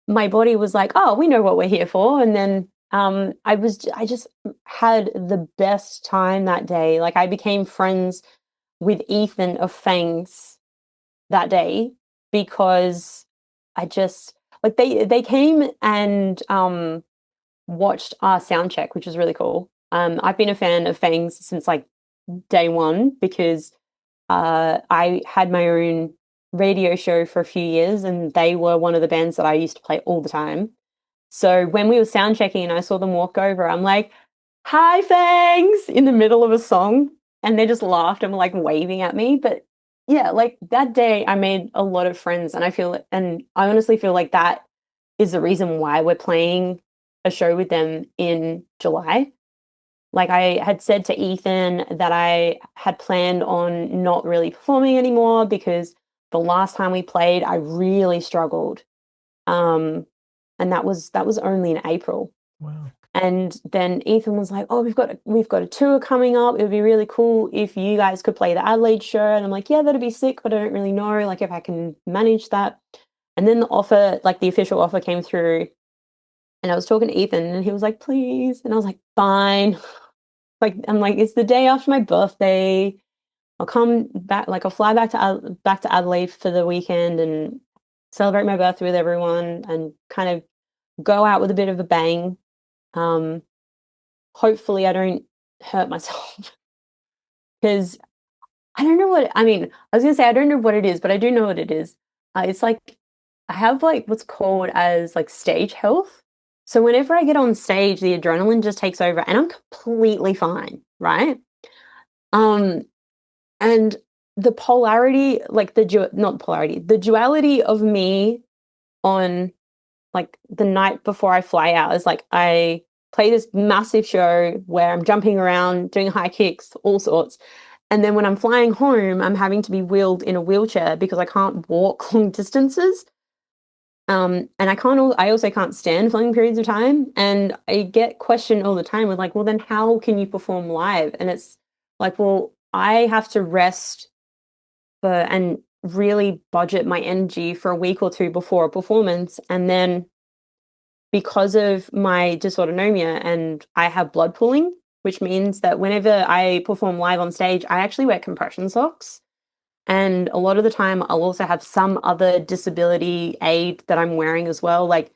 my body was like, oh, we know what we're here for. And then I just had the best time that day. Like I became friends with Ethan of Fangs that day because I just like they came and watched our sound check, which was really cool. I've been a fan of Fangs since like day one because I had my own radio show for a few years, and they were one of the bands that I used to play all the time. So when we were sound checking and I saw them walk over, I'm like, "Hi, Fangs!" in the middle of a song, and they just laughed and were like waving at me. But yeah, like that day, I made a lot of friends, and I honestly feel like that is the reason why we're playing a show with them in July. Like I had said to Ethan that I had planned on not really performing anymore because the last time we played, I really struggled. Um, and that was only in April. Wow. And then Ethan was like, "Oh, we've got a tour coming up. It would be really cool if you guys could play the Adelaide show." And I'm like, "Yeah, that'd be sick, but I don't really know like if I can manage that." And then the offer, like the official offer came through, and I was talking to Ethan and he was like, "Please." And I was like, "Fine." Like I'm like, "It's the day after my birthday. I'll come back, like I'll fly back to Adelaide for the weekend and celebrate my birthday with everyone and kind of go out with a bit of a bang. Um, Hopefully I don't hurt myself because I don't know what I mean. I was gonna say I don't know what it is, but I do know what it is. It's like I have like what's called as like stage health. So whenever I get on stage, the adrenaline just takes over and I'm completely fine, right? Um, and the polarity, like not polarity, the duality of me on like the night before I fly out is like I play this massive show where I'm jumping around, doing high kicks, all sorts. And then when I'm flying home, I'm having to be wheeled in a wheelchair because I can't walk long distances. And I also can't stand for long periods of time. And I get questioned all the time with like, well, then how can you perform live? And it's like, well, I have to rest and really budget my energy for a week or two before a performance. And then because of my dysautonomia and I have blood pooling, which means that whenever I perform live on stage, I actually wear compression socks. And a lot of the time, I'll also have some other disability aid that I'm wearing as well. Like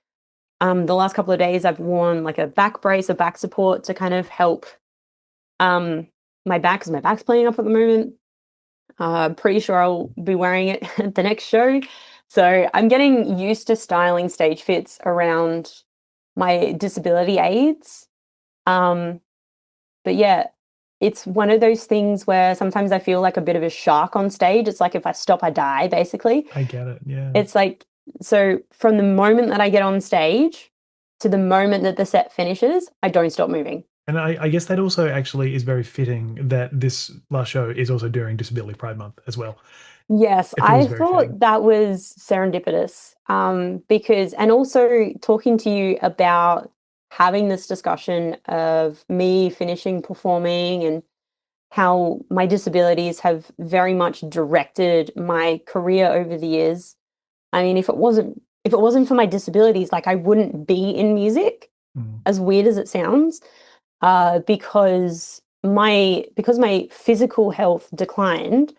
the last couple of days, I've worn like a back brace, a back support to kind of help um, my back because my back's playing up at the moment. I'm pretty sure I'll be wearing it at the next show. So I'm getting used to styling stage fits around my disability aids. Um, But yeah, it's one of those things where sometimes I feel like a bit of a shark on stage. It's like if I stop, I die, basically. I get it. Yeah. It's like, so from the moment that I get on stage to the moment that the set finishes, I don't stop moving. And I guess that also actually is very fitting that this last show is also during Disability Pride Month as well. Yes, It feels I very fitting. thought that was serendipitous. Because, and also talking to you about having this discussion of me finishing performing and how my disabilities have very much directed my career over the years. I mean, if it wasn't for my disabilities, like I wouldn't be in music, Mm. as weird as it sounds, because my physical health declined.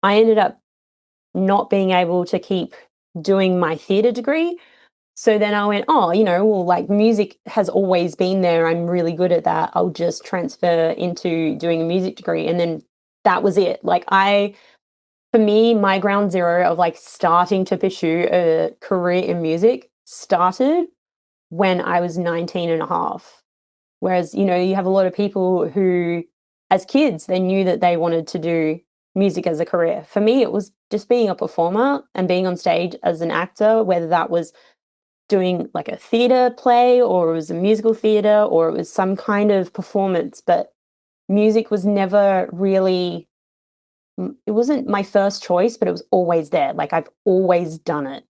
I ended up not being able to keep doing my theatre degree. So then I went, oh, well, like music has always been there. I'm really good at that. I'll just transfer into doing a music degree. And then that was it. For me, my ground zero of like starting to pursue a career in music started when I was 19 and a half. Whereas, you have a lot of people who, as kids, they knew that they wanted to do music as a career. For me, it was just being a performer and being on stage as an actor, whether that was doing like a theatre play or it was a musical theatre or it was some kind of performance. But music was never really, it wasn't my first choice, but it was always there. Like I've always done it.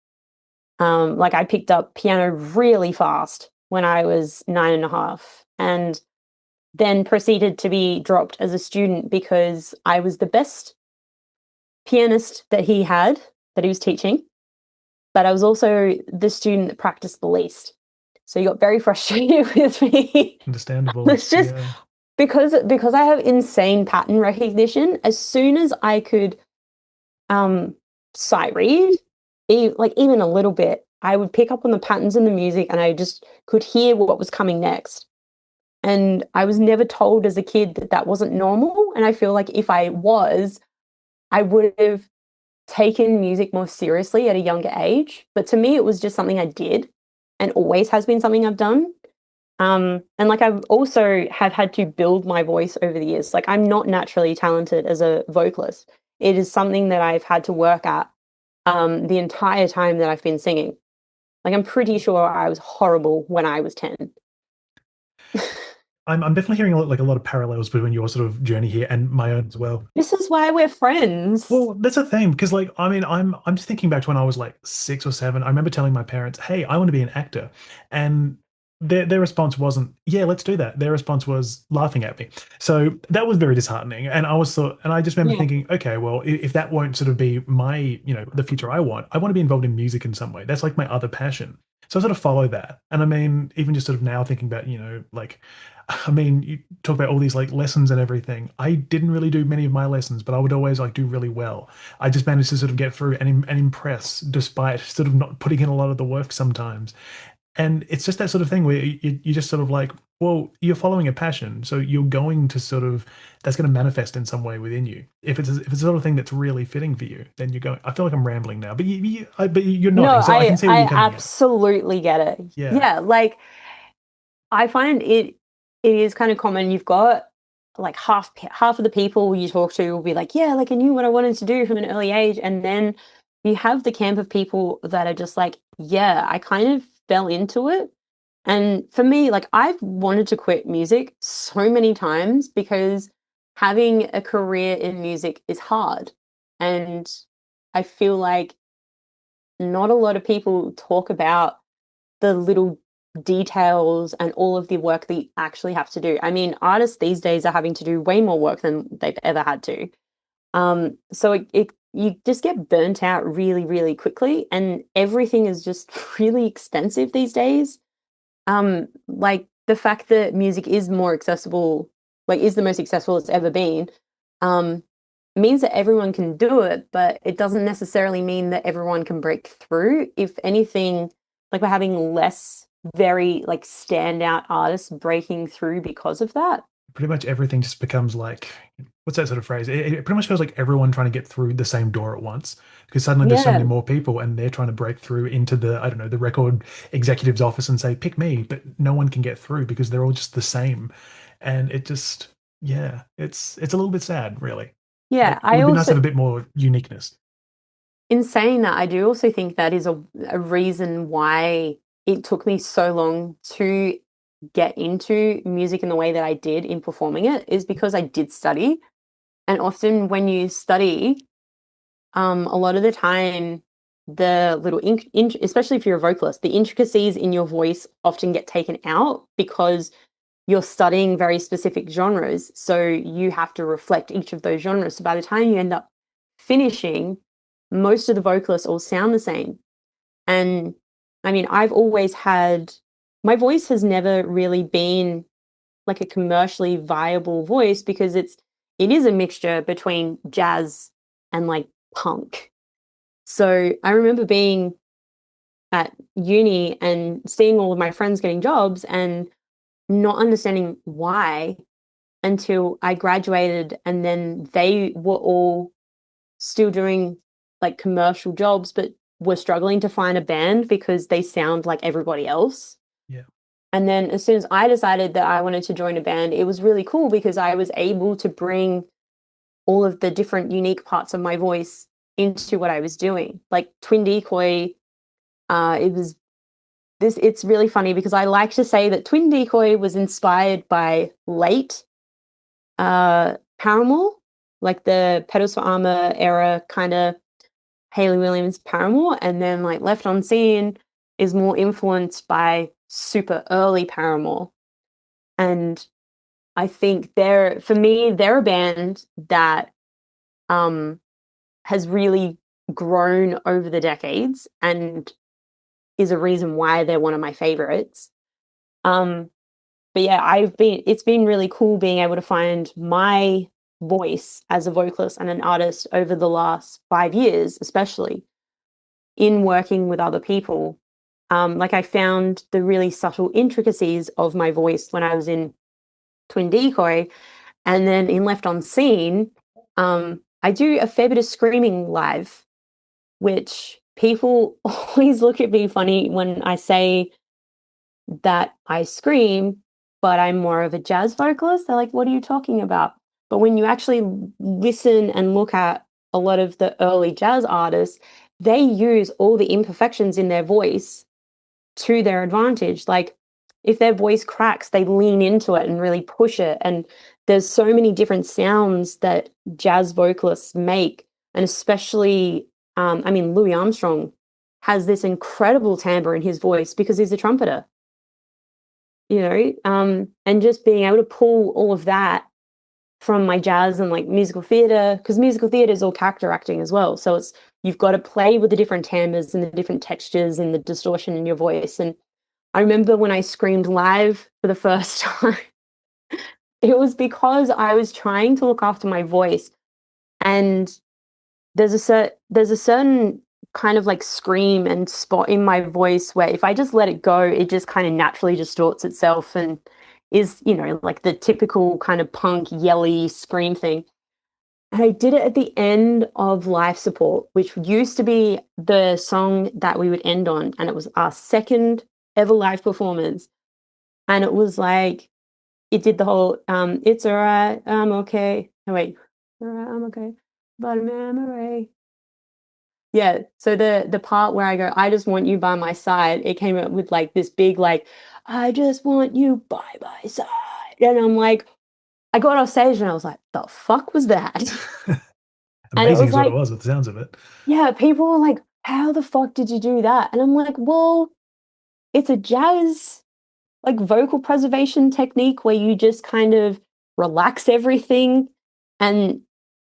Like I picked up piano really fast when I was 9 and a half. And then proceeded to be dropped as a student because I was the best pianist that he had, that he was teaching, but I was also the student that practiced the least. So he got very frustrated with me. Understandable. It's just Yeah. because I have insane pattern recognition. As soon as I could um sight read, like even a little bit, I would pick up on the patterns in the music and I just could hear what was coming next. And I was never told as a kid that that wasn't normal. And I feel like if I was, I would have taken music more seriously at a younger age. But to me, it was just something I did and always has been something I've done. And like I've also have had to build my voice over the years. Like I'm not naturally talented as a vocalist. It is something that I've had to work at the entire time that I've been singing. Like I'm pretty sure I was horrible when I was 10. I'm definitely hearing like a lot of parallels between your sort of journey here and my own as well. This is why we're friends. Well, that's a thing because, like, I mean, I'm just thinking back to when I was like 6 or 7. I remember telling my parents, "Hey, I want to be an actor," and their response wasn't, "Yeah, let's do that." Their response was laughing at me. So that was very disheartening. And I just remember Yeah. thinking, okay, well, if that won't sort of be my, the future I want to be involved in music in some way. That's like my other passion. So I sort of follow that. And I mean, even just sort of now thinking about, like I mean, you talk about all these like lessons and everything. I didn't really do many of my lessons, but I would always like do really well. I just managed to sort of get through and impress despite sort of not putting in a lot of the work sometimes. And it's just that sort of thing where you just sort of like, well, you're following a passion, so you're going to sort of that's going to manifest in some way within you. If it's a sort of thing that's really fitting for you, then you're going. I feel like I'm rambling now, but but you're No, nodding, so I can see where you're I coming at. absolutely get it. Yeah. Yeah, like I find it is kind of common. You've got like half of the people you talk to will be like, yeah, like I knew what I wanted to do from an early age, and then you have the camp of people that are just like, yeah, I kind of fell into it. And for me, like I've wanted to quit music so many times because having a career in music is hard. And I feel like not a lot of people talk about the little details and all of the work that you actually have to do. I mean, artists these days are having to do way more work than they've ever had to. So it you just get burnt out really, really quickly, and everything is just really expensive these days. Like the fact that music is more accessible, like is the most accessible it's ever been, um, means that everyone can do it, but it doesn't necessarily mean that everyone can break through. If anything, like we're having less very like standout artists breaking through because of that. Pretty much everything just becomes like what's that sort of phrase? It pretty much feels like everyone trying to get through the same door at once because suddenly there's so many Yeah. more people and they're trying to break through into the I don't know the record executive's office and say pick me, but no one can get through because they're all just the same. and it just, yeah, it's a little bit sad, really. Yeah, It I would be nice to also, have a bit more uniqueness. in saying that, I do also think that is a reason why it took me so long to get into music in the way that I did in performing it, is because I did study. And often when you study, a lot of the time, the little, especially if you're a vocalist, the intricacies in your voice often get taken out because you're studying very specific genres. So you have to reflect each of those genres. So by the time you end up finishing, most of the vocalists all sound the same. And I mean, I've always had, my voice has never really been like a commercially viable voice because it is a mixture between jazz and like punk. So I remember being at uni and seeing all of my friends getting jobs and not understanding why until I graduated, and then they were all still doing like commercial jobs but were struggling to find a band because they sound like everybody else. Yeah. And then as soon as I decided that I wanted to join a band, it was really cool because I was able to bring all of the different unique parts of my voice into what I was doing. Like Twin Decoy, it was this it's really funny because I like to say that Twin Decoy was inspired by late Paramore, like the Pedals for Armor era kind of Hayley Williams Paramore, and then like Left on Scene is more influenced by super early Paramore. And I think for me, they're a band that um has really grown over the decades and is a reason why they're one of my favorites. Um, but yeah, it's been really cool being able to find my voice as a vocalist and an artist over the last 5 years, especially in working with other people. Like I found the really subtle intricacies of my voice when I was in Twin Decoy, and then in Left on Scene, I do a fair bit of screaming live, which people always look at me funny when I say that I scream, but I'm more of a jazz vocalist. They're like, what are you talking about? But when you actually listen and look at a lot of the early jazz artists, they use all the imperfections in their voice to their advantage. Like if their voice cracks, they lean into it and really push it. And there's so many different sounds that jazz vocalists make. And especially, I mean, Louis Armstrong has this incredible timbre in his voice because he's a trumpeter, and just being able to pull all of that from my jazz and like musical theater, because musical theater is all character acting as well. So you've got to play with the different timbres and the different textures and the distortion in your voice. And I remember when I screamed live for the first time, it was because I was trying to look after my voice. And there's a certain kind of like scream and spot in my voice where if I just let it go, it just kind of naturally distorts itself and is, like the typical kind of punk yelly scream thing. And I did it at the end of Life Support, which used to be the song that we would end on. And it was our second ever live performance. And it was like, it did the whole, it's all right, I'm okay. Oh, wait, all right, I'm okay. But a memory. Yeah, so the part where I go, I just want you by my side, it came up with like this big like, I just want you by my side. And I'm like, I got off stage and I was like, the fuck was that? And it Amazing was is what it like, was with the sounds of it. yeah, people were like, how the fuck did you do that? And I'm like, well, it's a jazz like vocal preservation technique where you just kind of relax everything, and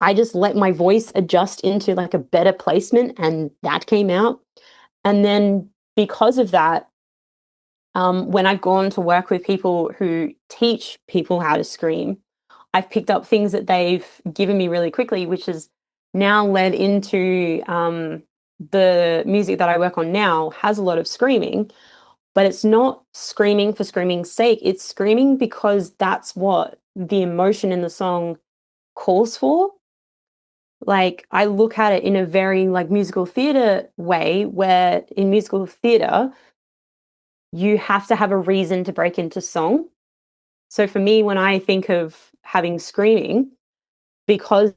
I just let my voice adjust into like a better placement, and that came out. And then because of that, when I've gone to work with people who teach people how to scream, I've picked up things that they've given me really quickly, which has now led into the music that I work on now has a lot of screaming, but it's not screaming for screaming's sake. It's screaming because that's what the emotion in the song calls for. Like I look at it in a very like musical theater way, where in musical theater, you have to have a reason to break into song. So for me, when I think of having screaming, because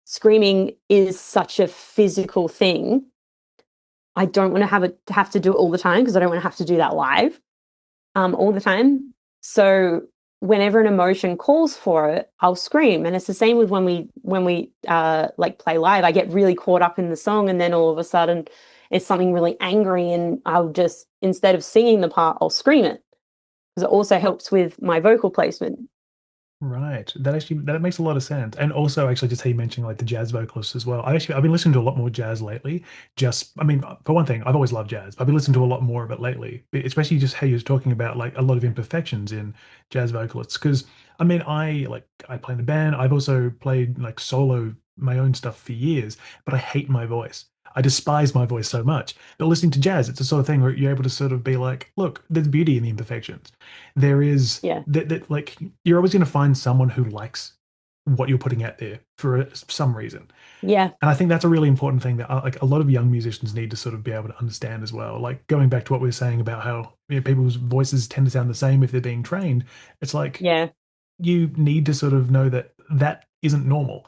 screaming is such a physical thing, I don't want to have to do it all the time because I don't want to have to do that live all the time. So whenever an emotion calls for it, I'll scream. And it's the same with when we like play live. I get really caught up in the song, and then all of a sudden it's something really angry, and I'll just, instead of singing the part, I'll scream it, because it also helps with my vocal placement. Right. That makes a lot of sense. And also actually just how you mentioned like the jazz vocalists as well. I've been listening to a lot more jazz lately. Just I mean, for one thing, I've always loved jazz. I've been listening to a lot more of it lately, especially just how you was talking about like a lot of imperfections in jazz vocalists. Because I mean, I play in a band. I've also played like solo my own stuff for years, but I hate my voice. I despise my voice so much. But listening to jazz, it's the sort of thing where you're able to sort of be like, look, there's beauty in the imperfections. There is Yeah. that like you're always going to find someone who likes what you're putting out there for some reason. Yeah. And I think that's a really important thing that like a lot of young musicians need to sort of be able to understand as well. Like going back to what we were saying about how people's voices tend to sound the same if they're being trained. It's like Yeah. you need to sort of know that that isn't normal.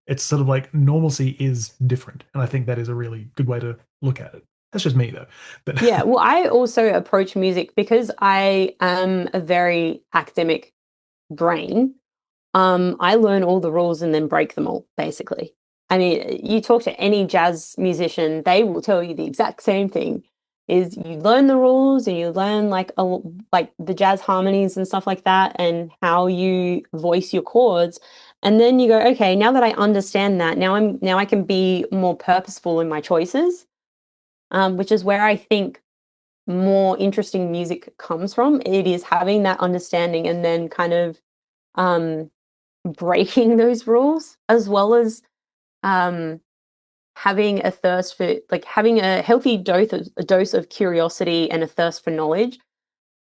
It's sort of like normalcy is different, and I think that is a really good way to look at it. That's just me though, but Yeah. Well, I also approach music because I am a very academic brain. I learn all the rules and then break them all, basically. I mean, you talk to any jazz musician, they will tell you the exact same thing. Is you learn the rules and you learn like the jazz harmonies and stuff like that, and how you voice your chords, and then you go, okay, now that I understand that, now I can be more purposeful in my choices, which is where I think more interesting music comes from. It is having that understanding and then kind of um breaking those rules, as well as um, having a thirst for, like, having a healthy dose of curiosity and a thirst for knowledge.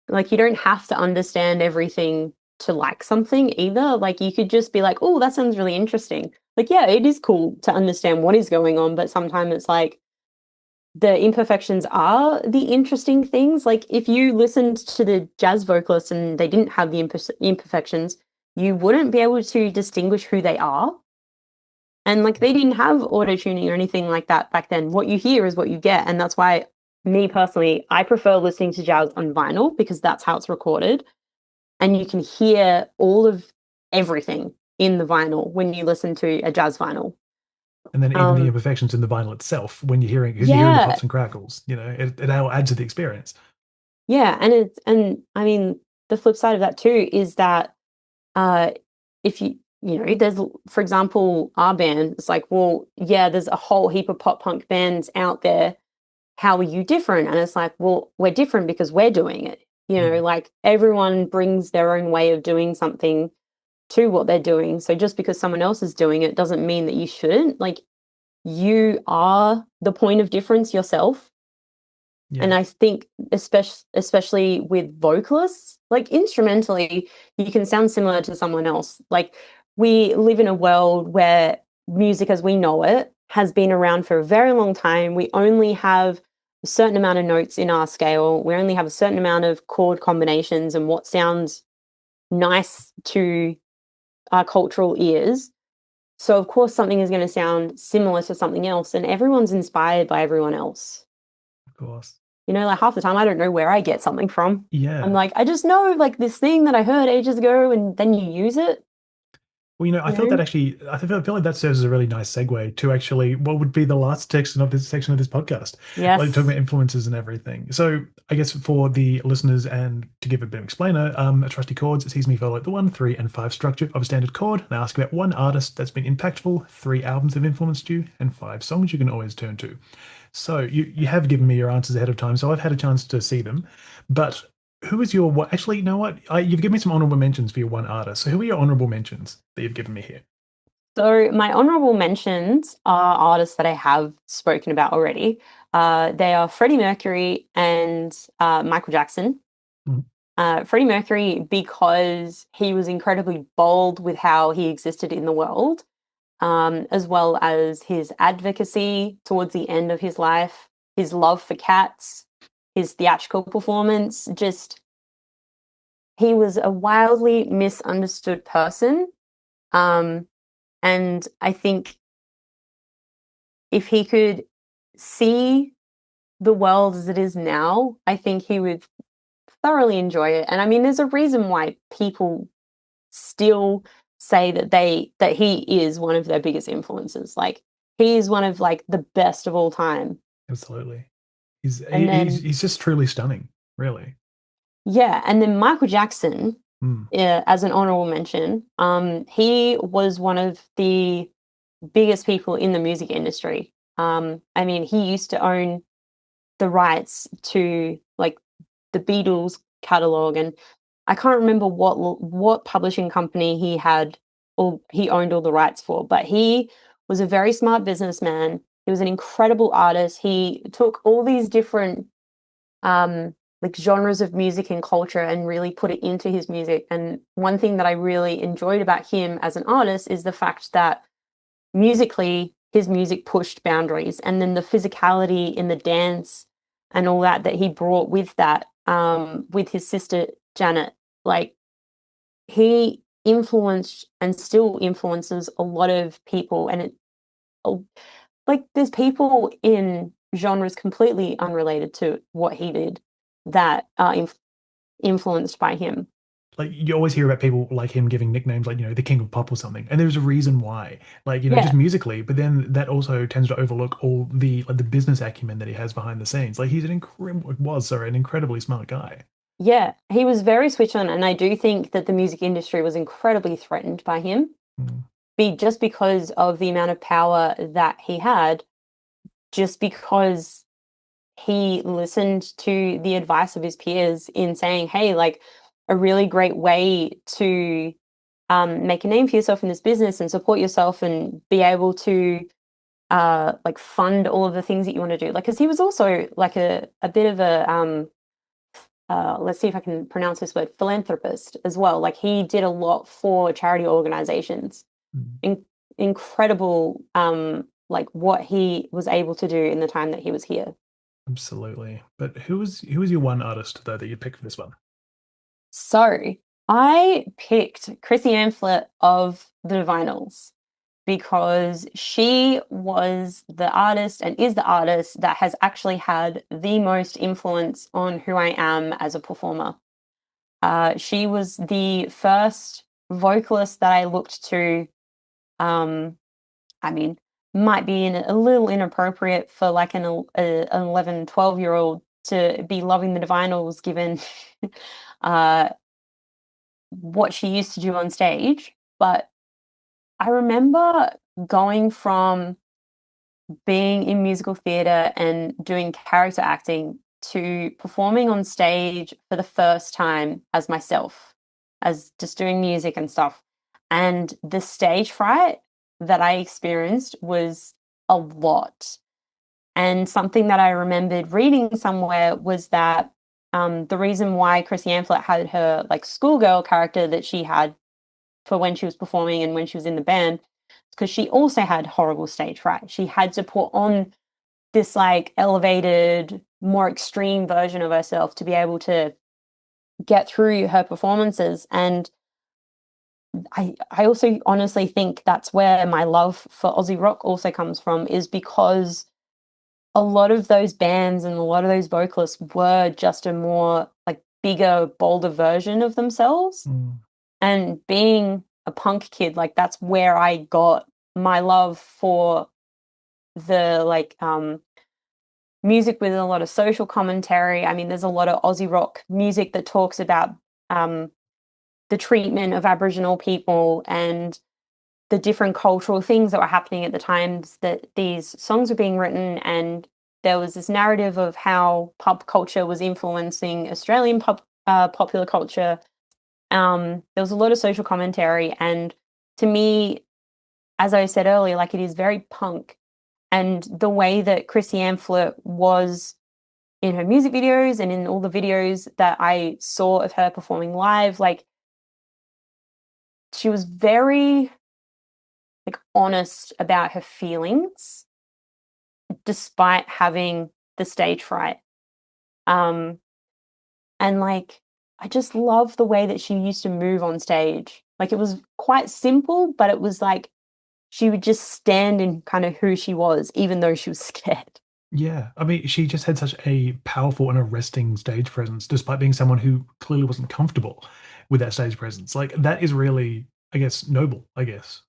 Like, you don't have to understand everything to like something either. Like, you could just be like, oh, that sounds really interesting. Like, yeah, it is cool to understand what is going on, but sometimes it's like the imperfections are the interesting things. Like, if you listened to the jazz vocalists and they didn't have the imperfections, you wouldn't be able to distinguish who they are. And like, they didn't have auto tuning or anything like that back then. What you hear is what you get. And that's why, me personally, I prefer listening to jazz on vinyl, because that's how it's recorded. And you can hear all of everything in the vinyl when you listen to a jazz vinyl. and then even the Um, imperfections in the vinyl itself when you're hearing because you're hearing the yeah, pops and crackles, it all adds to the experience. yeah. And I mean, the flip side of that too is that uh, if there's, for example, our band, it's like, well, yeah, there's a whole heap of pop punk bands out there. How are you different? And it's like, well, we're different because we're doing it. Mm. Like, everyone brings their own way of doing something to what they're doing. So just because someone else is doing it doesn't mean that you shouldn't. Like, you are the point of difference yourself. And Yeah, I think, especially with vocalists, like, instrumentally, you can sound similar to someone else. Like, we live in a world where music as we know it has been around for a very long time. We only have a certain amount of notes in our scale. We only have a certain amount of chord combinations and what sounds nice to our cultural ears. So of course something is going to sound similar to something else, and everyone's inspired by everyone else. of course. Like, half the time I don't know where I get something from. I'm Yeah. like, I just know, like, this thing that I heard ages ago, and then you use it, Well, I you felt that know? actually, I feel like that serves as a really nice segue to actually what would be the last section of this podcast, like talking Yes. about influences and everything. So, I guess for the listeners and to give a bit of explainer, a trusty chords, it sees me follow the 1, 3, and 5 structure of a standard chord, and I ask about one artist that's been impactful, 3 albums have influenced you, and 5 songs you can always turn to. So, you have given me your answers ahead of time, so I've had a chance to see them, but who is your what? Actually, you know what? You've given me some honorable mentions for your one artist. So, who are your honorable mentions that you've given me here? So my honorable mentions are artists that I have spoken about already. They are Freddie Mercury and Michael Jackson. Mhm. Freddie Mercury, because he was incredibly bold with how he existed in the world, as well as his advocacy towards the end of his life, his love for cats, his theatrical performance. Just, he was a wildly misunderstood person. Um, and I think if he could see the world as it is now, I think he would thoroughly enjoy it. And I mean, there's a reason why people still say that he is one of their biggest influences. Like he is one of like the best of all time. Absolutely. He's And he's then he's just truly stunning, really. yeah, and then Michael Jackson, Mm. as an honorable mention, he was one of the biggest people in the music industry. I mean, he used to own the rights to like the Beatles catalog, and I can't remember what publishing company he had or he owned all the rights for, but he was a very smart businessman. He was an incredible artist. He took all these different like genres of music and culture and really put it into his music. And one thing that I really enjoyed about him as an artist is the fact that musically his music pushed boundaries, and then the physicality in the dance and all that he brought with that, with his sister Janet, like he influenced and still influences a lot of people. And like there's people in genres completely unrelated to what he did that are influenced by him. Like you always hear about people like him giving nicknames like, the king of pop or something. And there's a reason why. Like, just Yeah, musically, but then that also tends to overlook all the business acumen that he has behind the scenes. Like he's an incredibly smart guy. yeah, he was very switched on, and I do think that the music industry was incredibly threatened by him, Mm. be just because of the amount of power that he had, just because he listened to the advice of his peers in saying, "Hey, like a really great way to make a name for yourself in this business and support yourself and be able to like fund all of the things that you want to do." Like, because he was also like a bit of a let's see if I can pronounce this word, philanthropist as well. Like he did a lot for charity organizations. Mm. Incredible, like what he was able to do in the time that he was here. Absolutely. But who was your one artist though that you'd pick for this one? So I picked Chrissy Amphlett of the Divinals because she was the artist and is the artist that has actually had the most influence on who I am as a performer. She was the first vocalist that I looked to. I mean, might be a little inappropriate for like an 11, 12-year-old to be loving the Divinals given uh, what she used to do on stage. But I remember going from being in musical theatre and doing character acting to performing on stage for the first time as myself, as just doing music and stuff. And the stage fright that I experienced was a lot. And something that I remembered reading somewhere was that the reason why Chrissy Amphlett had her like schoolgirl character that she had for when she was performing and when she was in the band, because she also had horrible stage fright. She had to put on this like elevated, more extreme version of herself to be able to get through her performances. And I also honestly think that's where my love for Aussie rock also comes from, is because a lot of those bands and a lot of those vocalists were just a more like bigger, bolder version of themselves. Mm. And being a punk kid, like that's where I got my love for the like music with a lot of social commentary. I mean, there's a lot of Aussie rock music that talks about um, the treatment of Aboriginal people and the different cultural things that were happening at the times that these songs were being written. And there was this narrative of how pop culture was influencing Australian popular culture. There was a lot of social commentary, and to me, as I said earlier, like it is very punk. And the way that Chrissy Amphlett was in her music videos and in all the videos that I saw of her performing live, like she was very like honest about her feelings despite having the stage fright. Um and like I just love the way that she used to move on stage. Like it was quite simple, but it was like she would just stand in kind of who she was, even though she was scared. Yeah, I mean, she just had such a powerful and arresting stage presence, despite being someone who clearly wasn't comfortable with that stage presence. Like that is really, I guess, noble, I guess.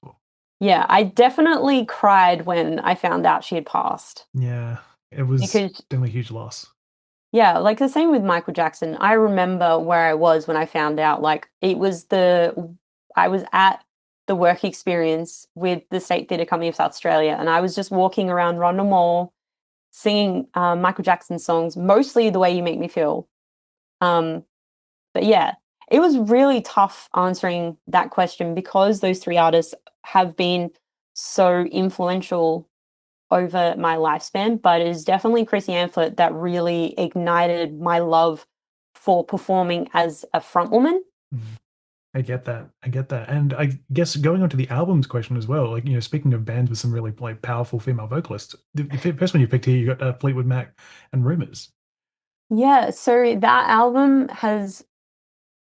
Yeah, I definitely cried when I found out she had passed Yeah, it was because, definitely a huge loss. yeah, like the same with Michael Jackson. I remember where I was when I found out. Like it was I was at the work experience with the State Theatre Company of South Australia, and I was just walking around Rondon Mall singing Michael Jackson songs, mostly The Way You Make Me Feel. Um, but yeah, it was really tough answering that question because those three artists have been so influential over my lifespan. But it is definitely Chrissy Amphlett that really ignited my love for performing as a frontwoman. Mhm. I get that. I get that. And I guess going on to the albums question as well, like, speaking of bands with some really like powerful female vocalists, the first one you picked here, you got Fleetwood Mac and Rumors. Yeah, so that album has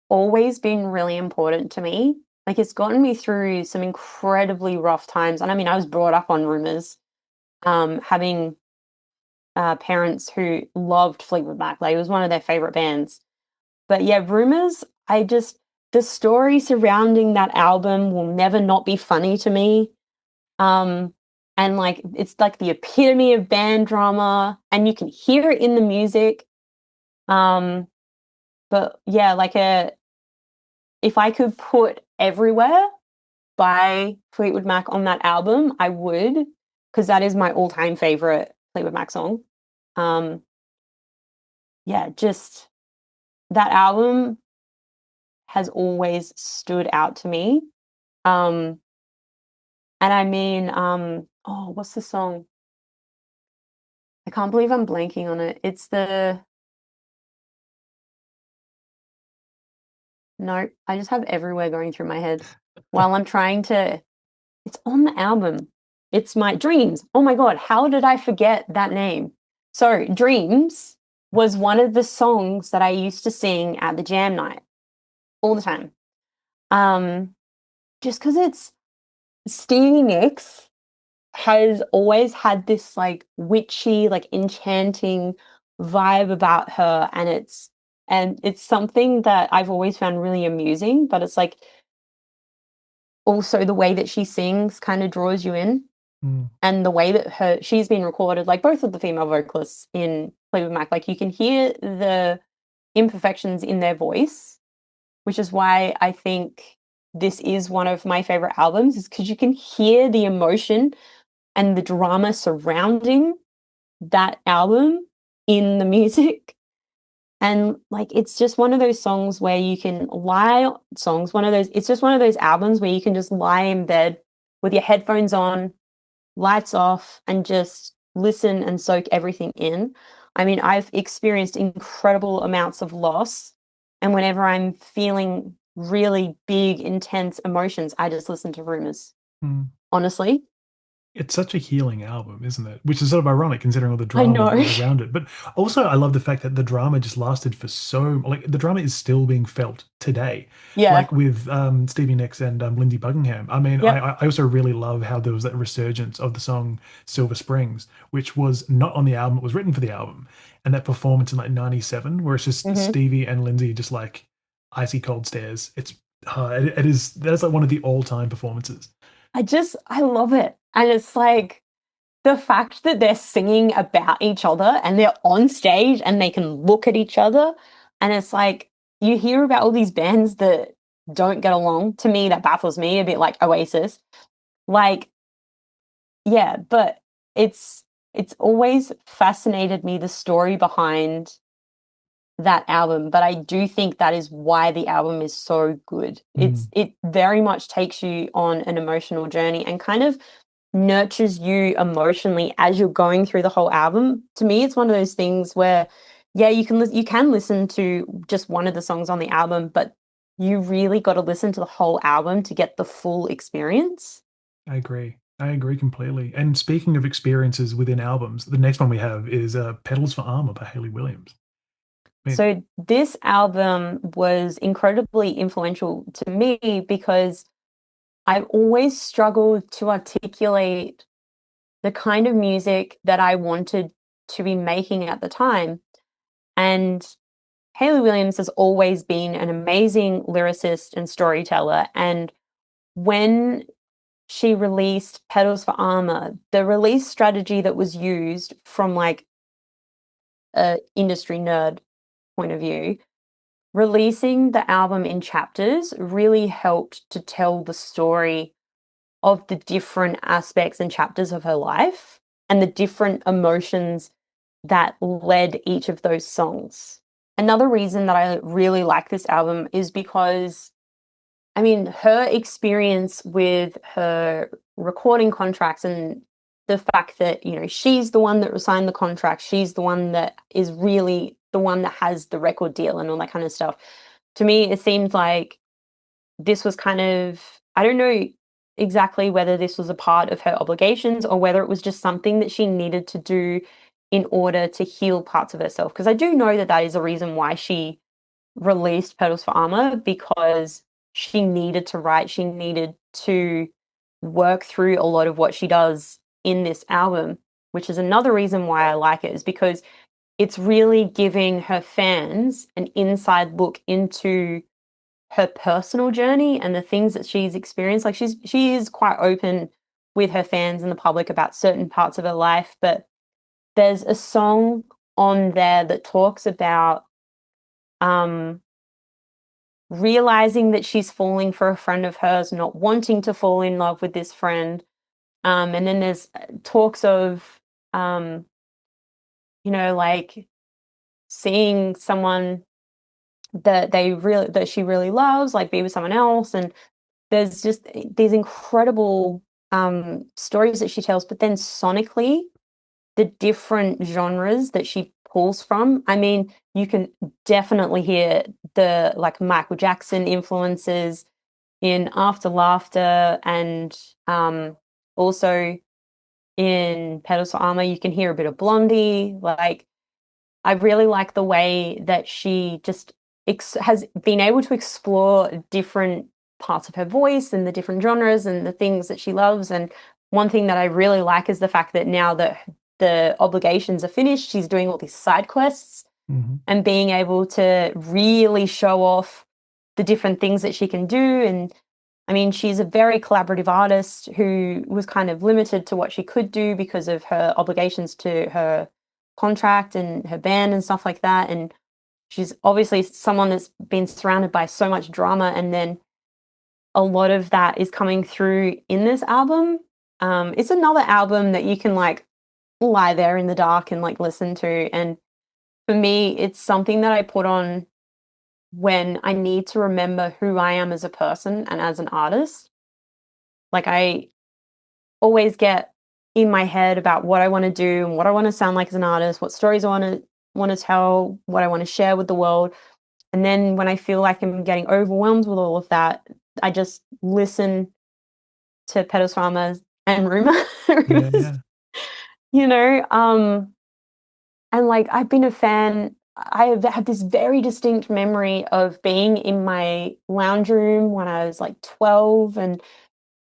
always been really important to me. Like it's gotten me through some incredibly rough times. And I mean, I was brought up on Rumors, having parents who loved Fleetwood Mac. Like it was one of their favorite bands. But yeah, Rumors, the story surrounding that album will never not be funny to me. Um, and like it's like the epitome of band drama, and you can hear it in the music. Um, but yeah, if I could put Everywhere by Fleetwood Mac on that album, I would, because that is my all-time favorite Fleetwood Mac song. Um, yeah, just that album has always stood out to me. Um, and I mean, oh, what's the song? I can't believe I'm blanking on it. It's the no, I just have Everywhere going through my head while I'm trying to. It's on the album. It's my Dreams. Oh my God, how did I forget that name? So, Dreams was one of the songs that I used to sing at the jam night all the time. Um, just because it's Stevie Nicks has always had this like witchy, like enchanting vibe about her, and it's something that I've always found really amusing, but it's like also the way that she sings kind of draws you in. Mm, And the way that she's been recorded, like both of the female vocalists in Fleetwood Mac, like you can hear the imperfections in their voice, which is why I think this is one of my favorite albums, is because you can hear the emotion and the drama surrounding that album in the music. And like it's just one of those songs where you can lie songs, one of those it's just one of those albums where you can just lie in bed with your headphones on, lights off, and just listen and soak everything in. I mean, I've experienced incredible amounts of loss, and whenever I'm feeling really big, intense emotions, I just listen to Rumors. mm. Honestly, It's such a healing album, isn't it? Which is sort of ironic considering all the I drama that know. was around it. But also, I love the fact that the drama just lasted for so like the drama is still being felt today, Yeah. like with Stevie Nicks and Lindsey Buckingham. I mean, Yep. I also really love how there was that resurgence of the song Silver Springs, which was not on the album; it was written for the album, and that performance in like '97, where it's just Hmm. Stevie and Lindsey just like icy cold stares. It is that's like one of the all-time performances. I love it. And it's like the fact that they're singing about each other and they're on stage and they can look at each other. And it's like you hear about all these bands that don't get along. To me, that baffles me a bit, like Oasis. Like, yeah, but it's always fascinated me the story behind that album, but I do think that is why the album is so good. Mm, It very much takes you on an emotional journey and kind of nurtures you emotionally as you're going through the whole album. To me, it's one of those things where yeah, you can listen to just one of the songs on the album, but you really got to listen to the whole album to get the full experience. I agree. I agree completely. And speaking of experiences within albums, the next one we have is Pedals for Armor by Hayley Williams. Amazing. So this album was incredibly influential to me because I've always struggled to articulate the kind of music that I wanted to be making at the time. And Hayley Williams has always been an amazing lyricist and storyteller. And when she released Petals for Armor, the release strategy that was used from like a industry nerd point of view, releasing the album in chapters really helped to tell the story of the different aspects and chapters of her life and the different emotions that led each of those songs. Another reason that I really like this album is because, I mean, her experience with her recording contracts and the fact that, you know, she's the one that signed the contract, she's the one that is really the one that has the record deal and all that kind of stuff. To me, it seems like this was kind of, I don't know exactly whether this was a part of her obligations or whether it was just something that she needed to do in order to heal parts of herself. Because I do know that that is a reason why she released Petals for Armor, because she needed to write, she needed to work through a lot of what she does in this album, which is another reason why I like it, is because it's really giving her fans an inside look into her personal journey and the things that she's experienced. Like she is quite open with her fans and the public about certain parts of her life, but there's a song on there that talks about um realizing that she's falling for a friend of hers, not wanting to fall in love with this friend. And then there's talks of um, like seeing someone that she really loves, like be with someone else. And there's just these incredible stories that she tells, but then sonically, the different genres that she pulls from. I mean, you can definitely hear the like Michael Jackson influences in After Laughter, and also in Petals for Armor, you can hear a bit of Blondie. Like, I really like the way that she just has been able to explore different parts of her voice and the different genres and the things that she loves. And one thing that I really like is the fact that now that the obligations are finished, she's doing all these side quests Hmm. and being able to really show off the different things that she can do. And I mean, she's a very collaborative artist who was kind of limited to what she could do because of her obligations to her contract and her band and stuff like that. And she's obviously someone that's been surrounded by so much drama, and then a lot of that is coming through in this album. It's another album that you can like lie there in the dark and like listen to. And for me, it's something that I put on when I need to remember who I am as a person and as an artist. Like, I always get in my head about what I want to do and what I want to sound like as an artist, what stories I want to tell, what I want to share with the world. And then when I feel like I'm getting overwhelmed with all of that, I just listen to Petals Farmers and Yeah, Rumors, yeah. you know. And like, I've been a fan. I have had this very distinct memory of being in my lounge room when I was like 12, and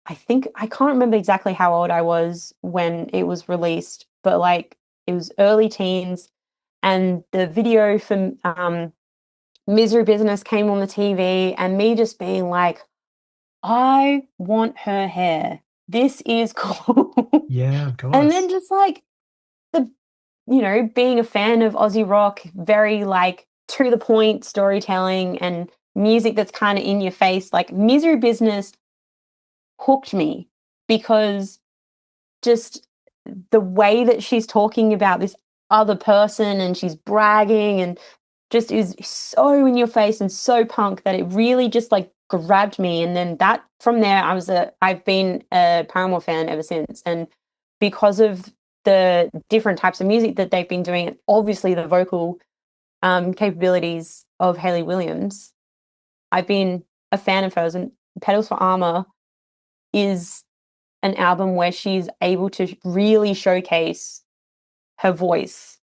I think I can't remember exactly how old I was when it was released, but like it was early teens, and the video for Misery Business came on the TV, and me just being like, I want her hair. This is cool. Yeah, of And then course. just like the, being a fan of Aussie rock, very like to the point storytelling and music that's kind of in your face, like Misery Business hooked me because just the way that she's talking about this other person and she's bragging and just is so in your face and so punk that it really just like grabbed me. And then that from there, I've been a Paramore fan ever since. And because of the different types of music that they've been doing, and obviously the vocal capabilities of Hayley Williams, I've been a fan of hers. And Petals for Armor is an album where she's able to really showcase her voice.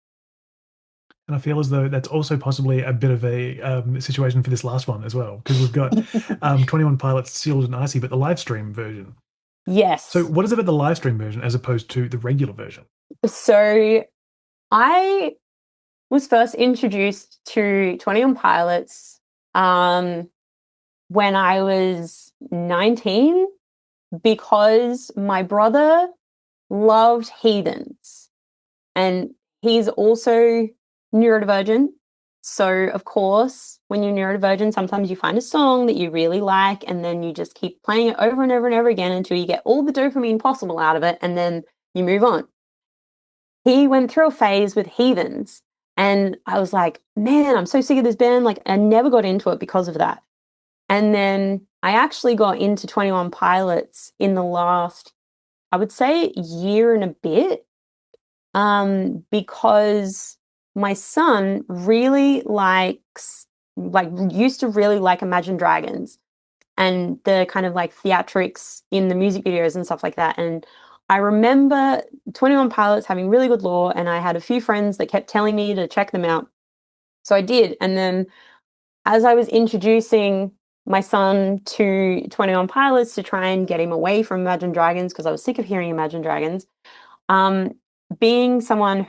And I feel as though that's also possibly a bit of a situation for this last one as well, because we've got 21 Pilots Sealed and Icy, but the live stream version. So, Yes. what is it about the live stream version as opposed to the regular version? So I was first introduced to 21 Pilots when I was 19 because my brother loved Heathens. And he's also neurodivergent. So, of course, when you're neurodivergent, sometimes you find a song that you really like, and then you just keep playing it over and over and over again until you get all the dopamine possible out of it, and then you move on. He went through a phase with Heathens, and I was like, man, I'm so sick of this band. Like, I never got into it because of that. And then I actually got into 21 Pilots in the last, I would say, year and a bit, because my son really used to really like Imagine Dragons and the kind of like theatrics in the music videos and stuff like that. And I remember 21 Pilots having really good lore, and I had a few friends that kept telling me to check them out. So I did. And then as I was introducing my son to 21 Pilots to try and get him away from Imagine Dragons, because I was sick of hearing Imagine Dragons, um, being someone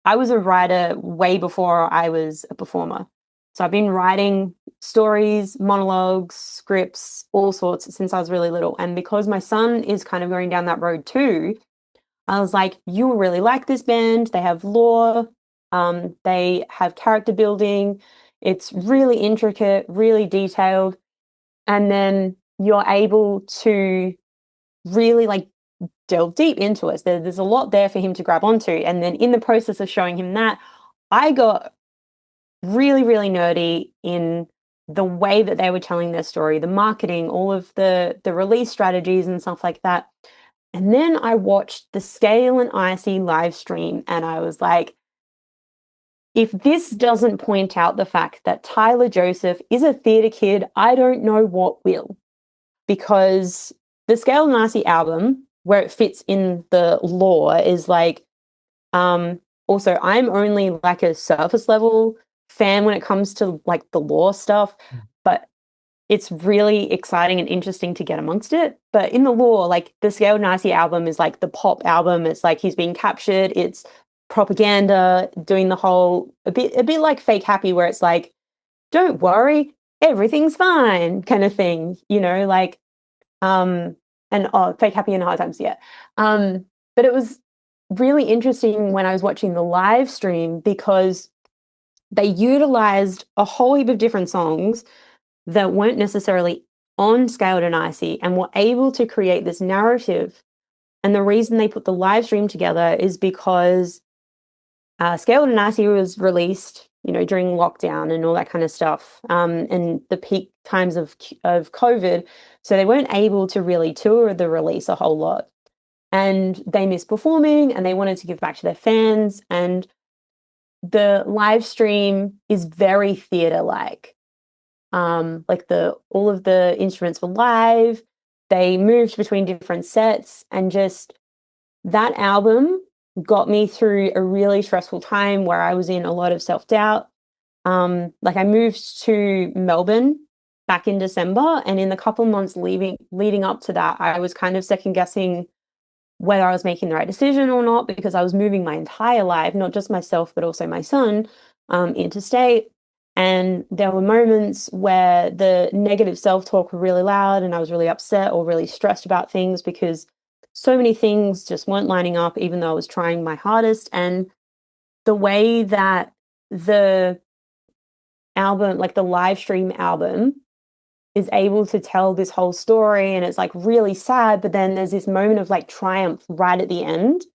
I was a writer way before I was a performer. So I've been writing stories, monologues, scripts, all sorts since I was really little. And because my son is kind of going down that road too, I was like, you'll really like this band. They have lore, they have character building. It's really intricate, really detailed. And then you're able to really like delve deep into it. There's a lot there for him to grab onto. And then in the process of showing him that, I got really, really nerdy in the way that they were telling their story, the marketing, all of the release strategies and stuff like that. And then I watched the Scale and Icy live stream, and I was like, if this doesn't point out the fact that Tyler Joseph is a theatre kid, I don't know what will. Because the Scale and Icy album, where it fits in the lore, is like, also I'm only like a surface level fan when it comes to like the lore stuff, but it's really exciting and interesting to get amongst it. But in the lore, like the Scale and Icy album is like the pop album. It's like he's being captured. It's propaganda, doing the whole a bit like Fake Happy, where it's like, don't worry, everything's fine, kind of thing. Like and Fake Happy in Hard Times, yeah. But it was really interesting when I was watching the live stream because they utilized a whole heap of different songs that weren't necessarily on Scaled and Icy and were able to create this narrative. And the reason they put the live stream together is because Scaled and Icy was released, during lockdown and all that kind of stuff, and the peak times of COVID. So they weren't able to really tour the release a whole lot. And they missed performing and they wanted to give back to their fans. And the live stream is very theater-like. All of the instruments were live. They moved between different sets, and just that album got me through a really stressful time where I was in a lot of self-doubt. I moved to Melbourne back in December, and in the couple months leading up to that, I was kind of second guessing whether I was making the right decision or not, because I was moving my entire life, not just myself, but also my son, interstate. And there were moments where the negative self-talk were really loud and I was really upset or really stressed about things because so many things just weren't lining up, even though I was trying my hardest. And the way that the album, like the live stream album, is able to tell this whole story, and it's like really sad, but then there's this moment of like triumph right at the end.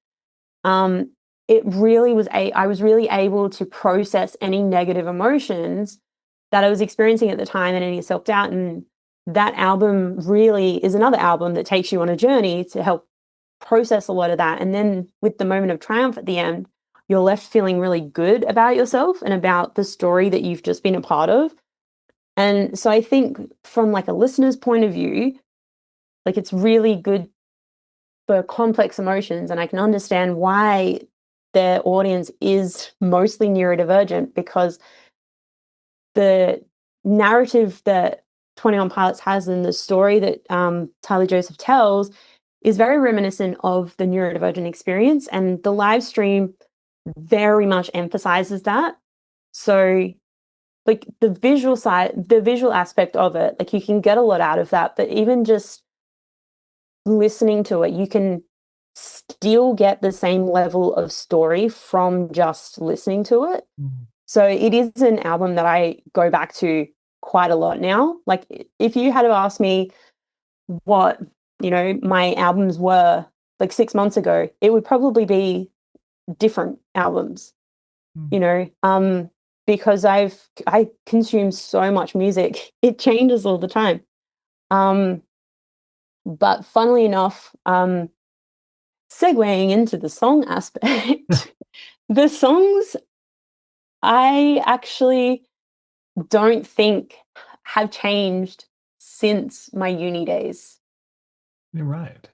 It really was I was really able to process any negative emotions that I was experiencing at the time and any self-doubt. And that album really is another album that takes you on a journey to help process a lot of that. And then with the moment of triumph at the end, you're left feeling really good about yourself and about the story that you've just been a part of. And so I think from like a listener's point of view, like it's really good for complex emotions, and I can understand why their audience is mostly neurodivergent because the narrative that 21 Pilots has and the story that Tyler Joseph tells is very reminiscent of the neurodivergent experience, and the live stream very much emphasizes that. So like the visual side, the visual aspect of it, like you can get a lot out of that, but even just listening to it, you can still get the same level of story from just listening to it. Mm. So it is an album that I go back to quite a lot now. Like if you had to ask me what, my albums were like 6 months ago, it would probably be different albums, because I consume so much music. It changes all the time. But funnily enough, segueing into the song aspect, the songs I actually don't think have changed since my uni days. You're right.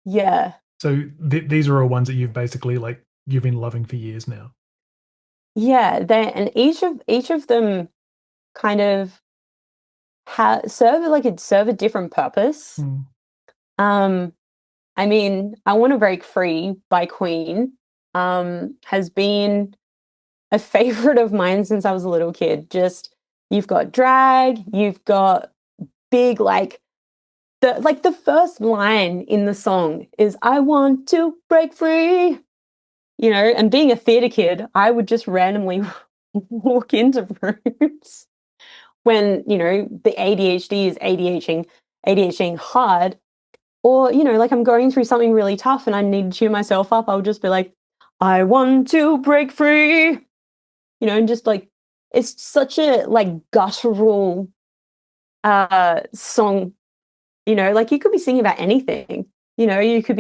Yeah. So these are all ones that you've basically you've been loving for years now. Yeah, and each of them kind of serve a different purpose. Mm. I mean, I Want to Break Free by Queen has been a favorite of mine since I was a little kid. Just you've got drag, you've got big the first line in the song is "I want to break free." And being a theater kid, I would just randomly walk into rooms when, the ADHD is ADHDing hard, or, like I'm going through something really tough and I need to cheer myself up. I would just be like, "I want to break free," and just it's such a guttural song. You could be singing about anything. You could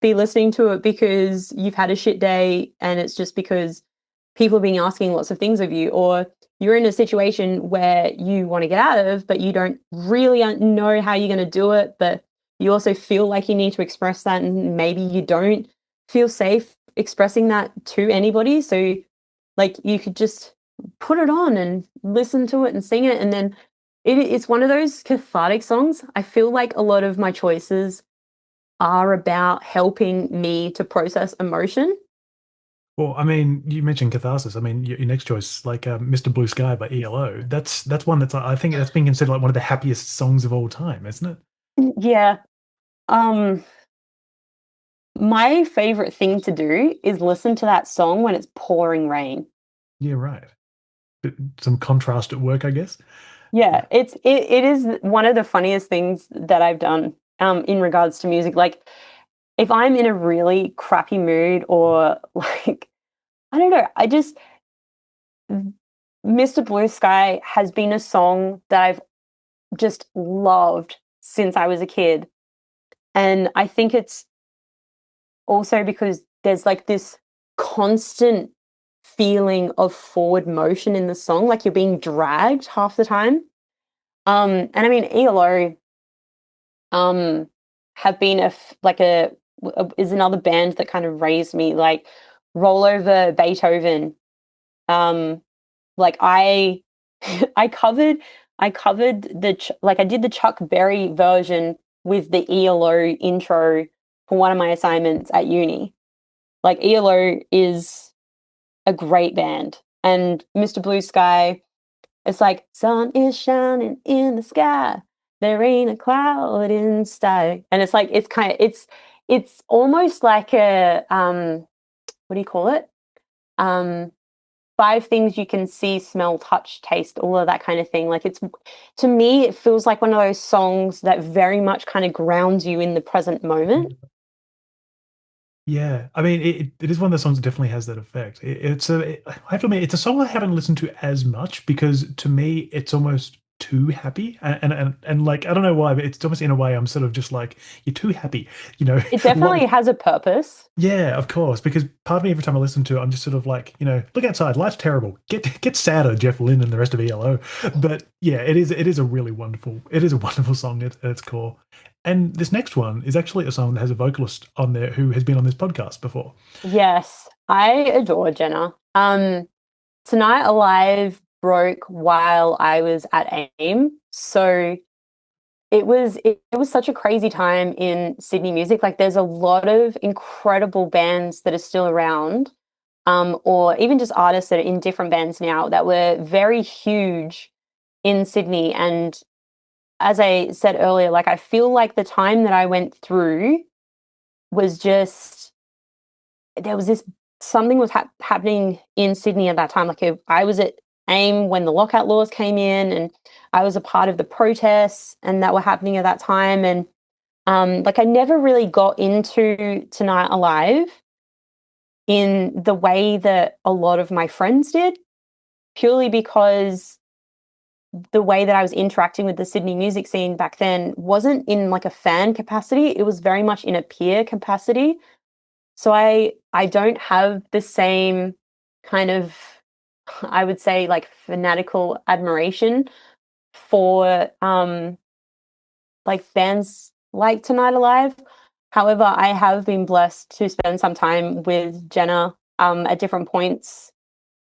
be listening to it because you've had a shit day and it's just because people have been asking lots of things of you, or you're in a situation where you want to get out of, but you don't really know how you're going to do it, but you also feel like you need to express that, and maybe you don't feel safe expressing that to anybody. So, you could just put it on and listen to it and sing it, and then it's one of those cathartic songs. I feel like a lot of my choices are about helping me to process emotion. Well, I mean, you mentioned catharsis. I mean, your next choice, Mr. Blue Sky by ELO, that's one that's I think that's being considered like one of the happiest songs of all time, isn't it? Yeah. Um, my favorite thing to do is listen to that song when it's pouring rain. Yeah, right. Some contrast at work, I guess. Yeah, it is one of the funniest things that I've done in regards to music. Like if I'm in a really crappy mood, or I don't know, I just Mr. Blue Sky has been a song that I've just loved since I was a kid. And I think it's also because there's this constant feeling of forward motion in the song, like you're being dragged half the time. And I mean, ELO um have been is another band that kind of raised me, like Roll Over Beethoven. um like I I covered I did the Chuck Berry version with the ELO intro for one of my assignments at uni. Like ELO is a great band, and Mr. Blue Sky, it's like sun is shining in the sky, there ain't a cloud in sight, and it's like it's almost like a what do you call it? Um, five things you can see, smell, touch, taste, all of that kind of thing. Like it's to me, it feels like one of those songs that very much kind of grounds you in the present moment. Yeah, I mean, it is one of the songs that definitely has that effect. I have to admit, it's a song I haven't listened to as much because to me, it's almost too happy, and like I don't know why, but it's almost in a way I'm sort of just like you're too happy, you know. It definitely What? has a purpose. Yeah, of course. Because part of me, every time I listen to it, I'm just sort of like, look outside. Life's terrible. Get sadder, Jeff Lynne and the rest of ELO. But yeah, it is a really wonderful. It is a wonderful song at its core. And this next one is actually a song that has a vocalist on there who has been on this podcast before. Yes, I adore Jenna. Tonight Alive broke while I was at AIM, so it was such a crazy time in Sydney music. Like, there's a lot of incredible bands that are still around, or even just artists that are in different bands now that were very huge in Sydney. And as I said earlier, like, I feel like the time that I went through was just there was this something was happening in Sydney at that time. Like, I was at AIM when the lockout laws came in, and I was a part of the protests and that were happening at that time. And like, I never really got into Tonight Alive in the way that a lot of my friends did, purely because the way that I was interacting with the Sydney music scene back then wasn't in like a fan capacity. It was very much in a peer capacity. So I don't have the same kind of, I would say, like, fanatical admiration for like bands like Tonight Alive. However, I have been blessed to spend some time with Jenna at different points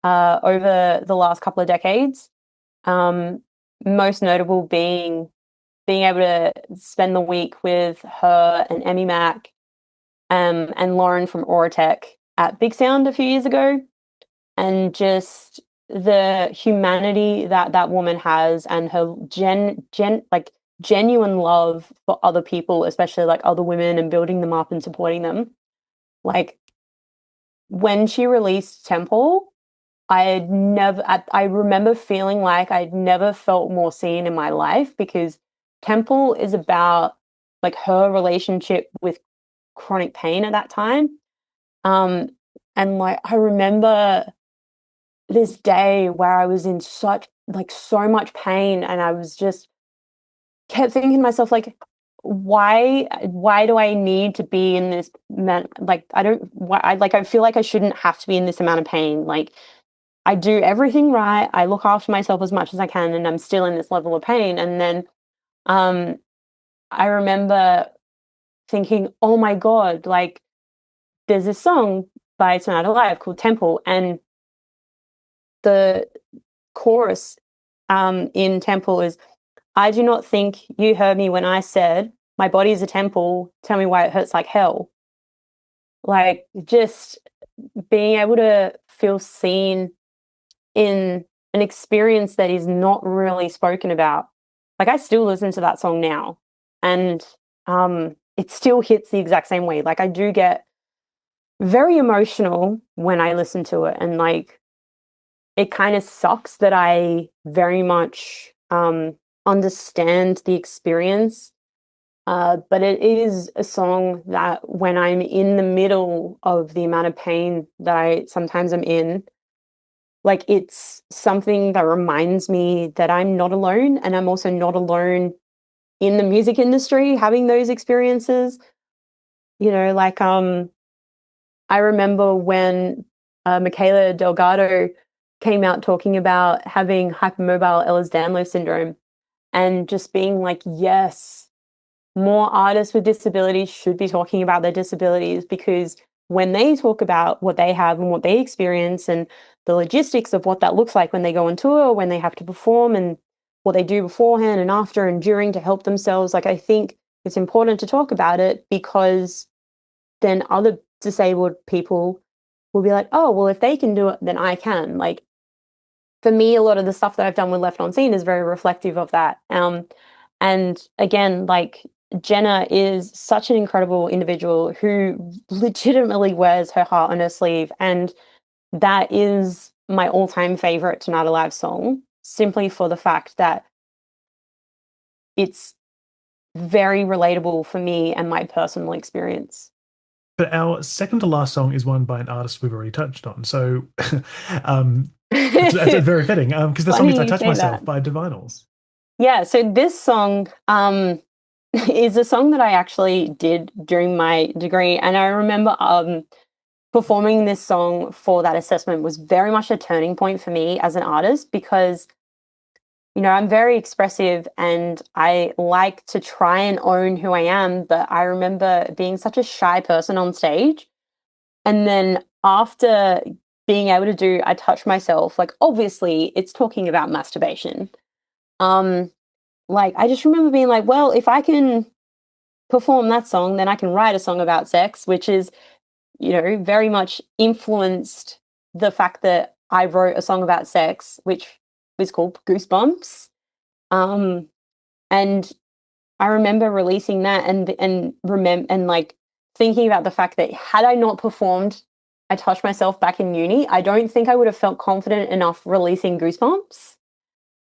over the last couple of decades. Um, Most notable being able to spend the week with her and Emmy Mac, and Lauren from Auratech at Big Sound a few years ago, and just the humanity that that woman has, and her like genuine love for other people, especially like other women, and building them up and supporting them. Like, when she released Temple, I remember feeling like I'd never felt more seen in my life, because Temple is about like her relationship with chronic pain at that time. Um, and like, I remember this day where I was in such like so much pain, and I was just kept thinking to myself, like, why do I need to be in this like, I don't why I like I feel like I shouldn't have to be in this amount of pain. Like, I do everything right. I look after myself as much as I can, and I'm still in this level of pain. And then um I remember thinking, oh my God, like, there's this song by Tonight Alive called Temple, and the chorus in Temple is, I do not think you heard me when I said, my body is a temple, tell me why it hurts like hell. Like, just being able to feel seen in an experience that is not really spoken about. Like, I still listen to that song now, and it still hits the exact same way. Like, I do get very emotional when I listen to it, and like, it kind of sucks that I very much understand the experience. But it is a song that, when I'm in the middle of the amount of pain that I sometimes am in, like, it's something that reminds me that I'm not alone, and I'm also not alone in the music industry having those experiences. Like, I remember when Michaela Delgado came out talking about having hypermobile Ehlers-Danlos syndrome, and just being like, yes, more artists with disabilities should be talking about their disabilities, because when they talk about what they have and what they experience, and the logistics of what that looks like when they go on tour, when they have to perform, and what they do beforehand and after and during to help themselves, like, I think it's important to talk about it, because then other disabled people will be like, oh, well, if they can do it, then I can. Like, for me, a lot of the stuff that I've done with Left On Scene is very reflective of that. And again, like, Jenna is such an incredible individual who legitimately wears her heart on her sleeve. And that is my all-time favorite Tonight Alive song, simply for the fact that it's very relatable for me and my personal experience. But our second to last song is one by an artist we've already touched on. So um, it's very fitting because the song is I Funny you Touch say that. Myself by Divinals. Yeah, so this song is a song that I actually did during my degree, and I remember performing this song for that assessment was very much a turning point for me as an artist because I'm very expressive and I like to try and own who I am, but I remember being such a shy person on stage. And then after being able to do I Touch Myself, like obviously it's talking about masturbation. Um like I just remember being like, well, if I can perform that song, then I can write a song about sex, which is, very much influenced the fact that I wrote a song about sex, which was called Goosebumps. Um, and I remember releasing that and like thinking about the fact that had I not performed I Touched Myself back in uni, I don't think I would have felt confident enough releasing Goosebumps.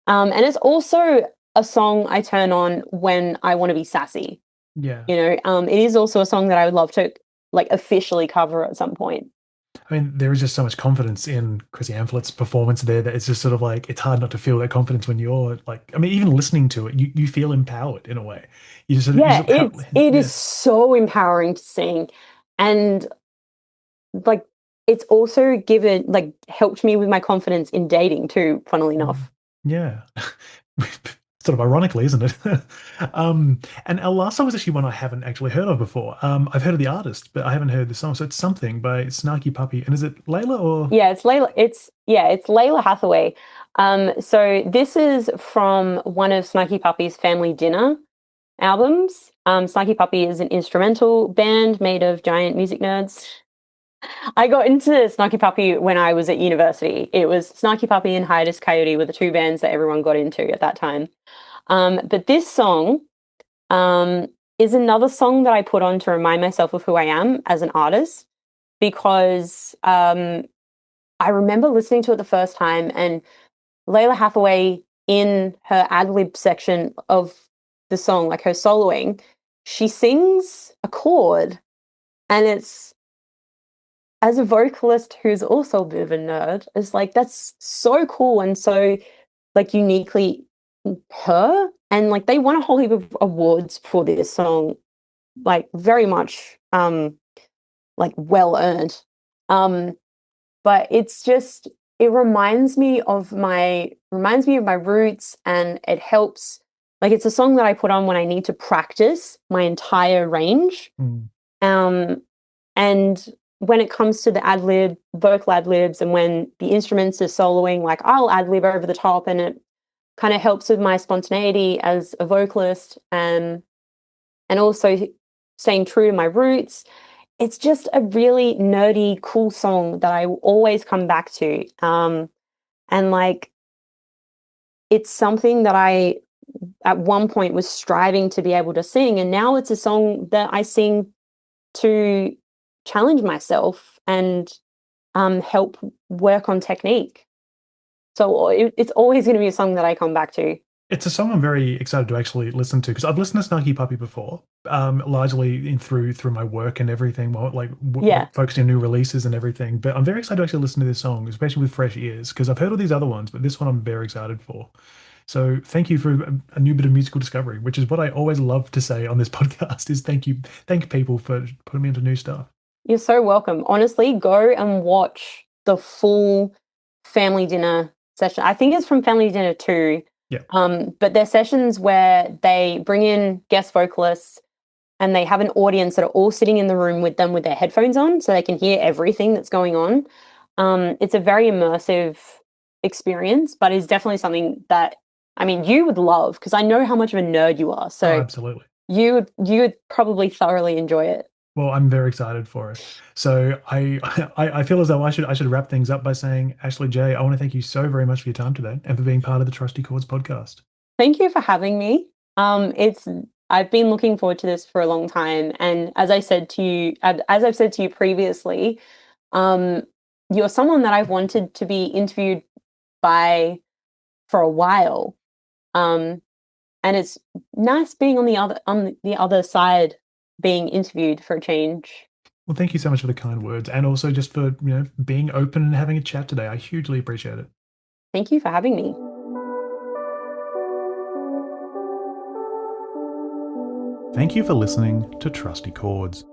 And it's also a song I turn on when I want to be sassy. Yeah. It is also a song that I would love to like officially cover at some point. I mean, there is just so much confidence in Chrissy Amplett's performance there that it's just sort of like it's hard not to feel that confidence when you're like, I mean, even listening to it, you feel empowered in a way. You Yeah, sort it is yeah. so empowering to sing. And like it's also given like helped me with my confidence in dating too, funnily Mm. enough. Yeah. Sort of ironically, isn't it? And our last song was actually one I haven't actually heard of before. I've heard of the artist, but I haven't heard the song. So it's Something by Snarky Puppy. And is it Layla or? Yeah, it's Layla Hathaway. So this is from one of Snarky Puppy's Family Dinner albums. Snarky Puppy is an instrumental band made of giant music nerds. I got into Snarky Puppy when I was at university. It was Snarky Puppy and Hiatus Coyote were the two bands that everyone got into at that time. But this song um, is another song that I put on to remind myself of who I am as an artist because I remember listening to it the first time and Layla Hathaway in her ad lib section of the song, like her soloing, she sings a chord and it's as a vocalist who's also a bit of a nerd, it's like that's so cool and so like uniquely her. And like they won a whole heap of awards for this song, like very much like well earned. Um but it's just it reminds me of my roots and it helps like it's a song that I put on when I need to practice my entire range. Mm. Um and when it comes to the ad lib, vocal ad libs, and when the instruments are soloing, like I'll ad lib over the top, and it kind of helps with my spontaneity as a vocalist, and also staying true to my roots. It's just a really nerdy, cool song that I will always come back to. And like, it's something that I at one point was striving to be able to sing, and now it's a song that I sing to challenge myself and help work on technique. So it's always going to be a song that I come back to. It's a song I'm very excited to actually listen to because I've listened to Snarky Puppy before, largely through my work and everything, while like Yeah. focusing on new releases and everything. But I'm very excited to actually listen to this song, especially with fresh ears, because I've heard all these other ones, but this one I'm very excited for. So thank you for a new bit of musical discovery, which is what I always love to say on this podcast is thank people for putting me into new stuff. You're so welcome. Honestly, go and watch the full Family Dinner session. I think it's from Family Dinner 2. Yeah. But they're sessions where they bring in guest vocalists and they have an audience that are all sitting in the room with them with their headphones on so they can hear everything that's going on. It's a very immersive experience, but it's definitely something that I mean you would love because I know how much of a nerd you are. Oh, So absolutely. you would probably thoroughly enjoy it. Well, I'm very excited for it. So I feel as though I should wrap things up by saying, Ashlea Jaye, I want to thank you so very much for your time today and for being part of the Trusty Chords podcast. Thank you for having me. It's I've been looking forward to this for a long time, and as I've said to you previously, um, you're someone that I've wanted to be interviewed by for a while, um, and it's nice being on the other side, being interviewed for a change. Well, thank you so much for the kind words and also just for, being open and having a chat today. I hugely appreciate it. Thank you for having me. Thank you for listening to Trusty Chords.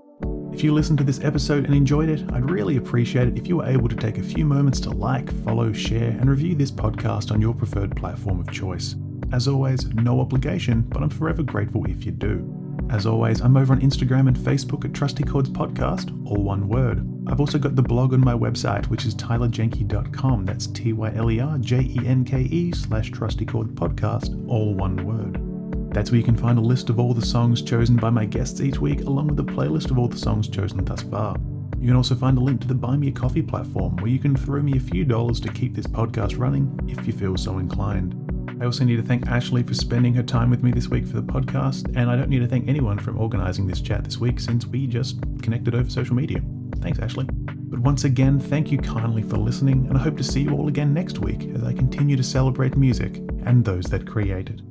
If you listened to this episode and enjoyed it, I'd really appreciate it if you were able to take a few moments to like, follow, share, and review this podcast on your preferred platform of choice. As always, no obligation, but I'm forever grateful if you do. As always, I'm over on Instagram and Facebook at Trusty Chords Podcast, all one word. I've also got the blog on my website, which is tylerjenke.com. That's tylerjenke/Trusty Chords Podcast, all one word. That's where you can find a list of all the songs chosen by my guests each week, along with a playlist of all the songs chosen thus far. You can also find a link to the Buy Me a Coffee platform, where you can throw me a few dollars to keep this podcast running, if you feel so inclined. I also need to thank Ashlea for spending her time with me this week for the podcast, and I don't need to thank anyone for organising this chat this week since we just connected over social media. Thanks, Ashlea. But once again, thank you kindly for listening, and I hope to see you all again next week as I continue to celebrate music and those that create it.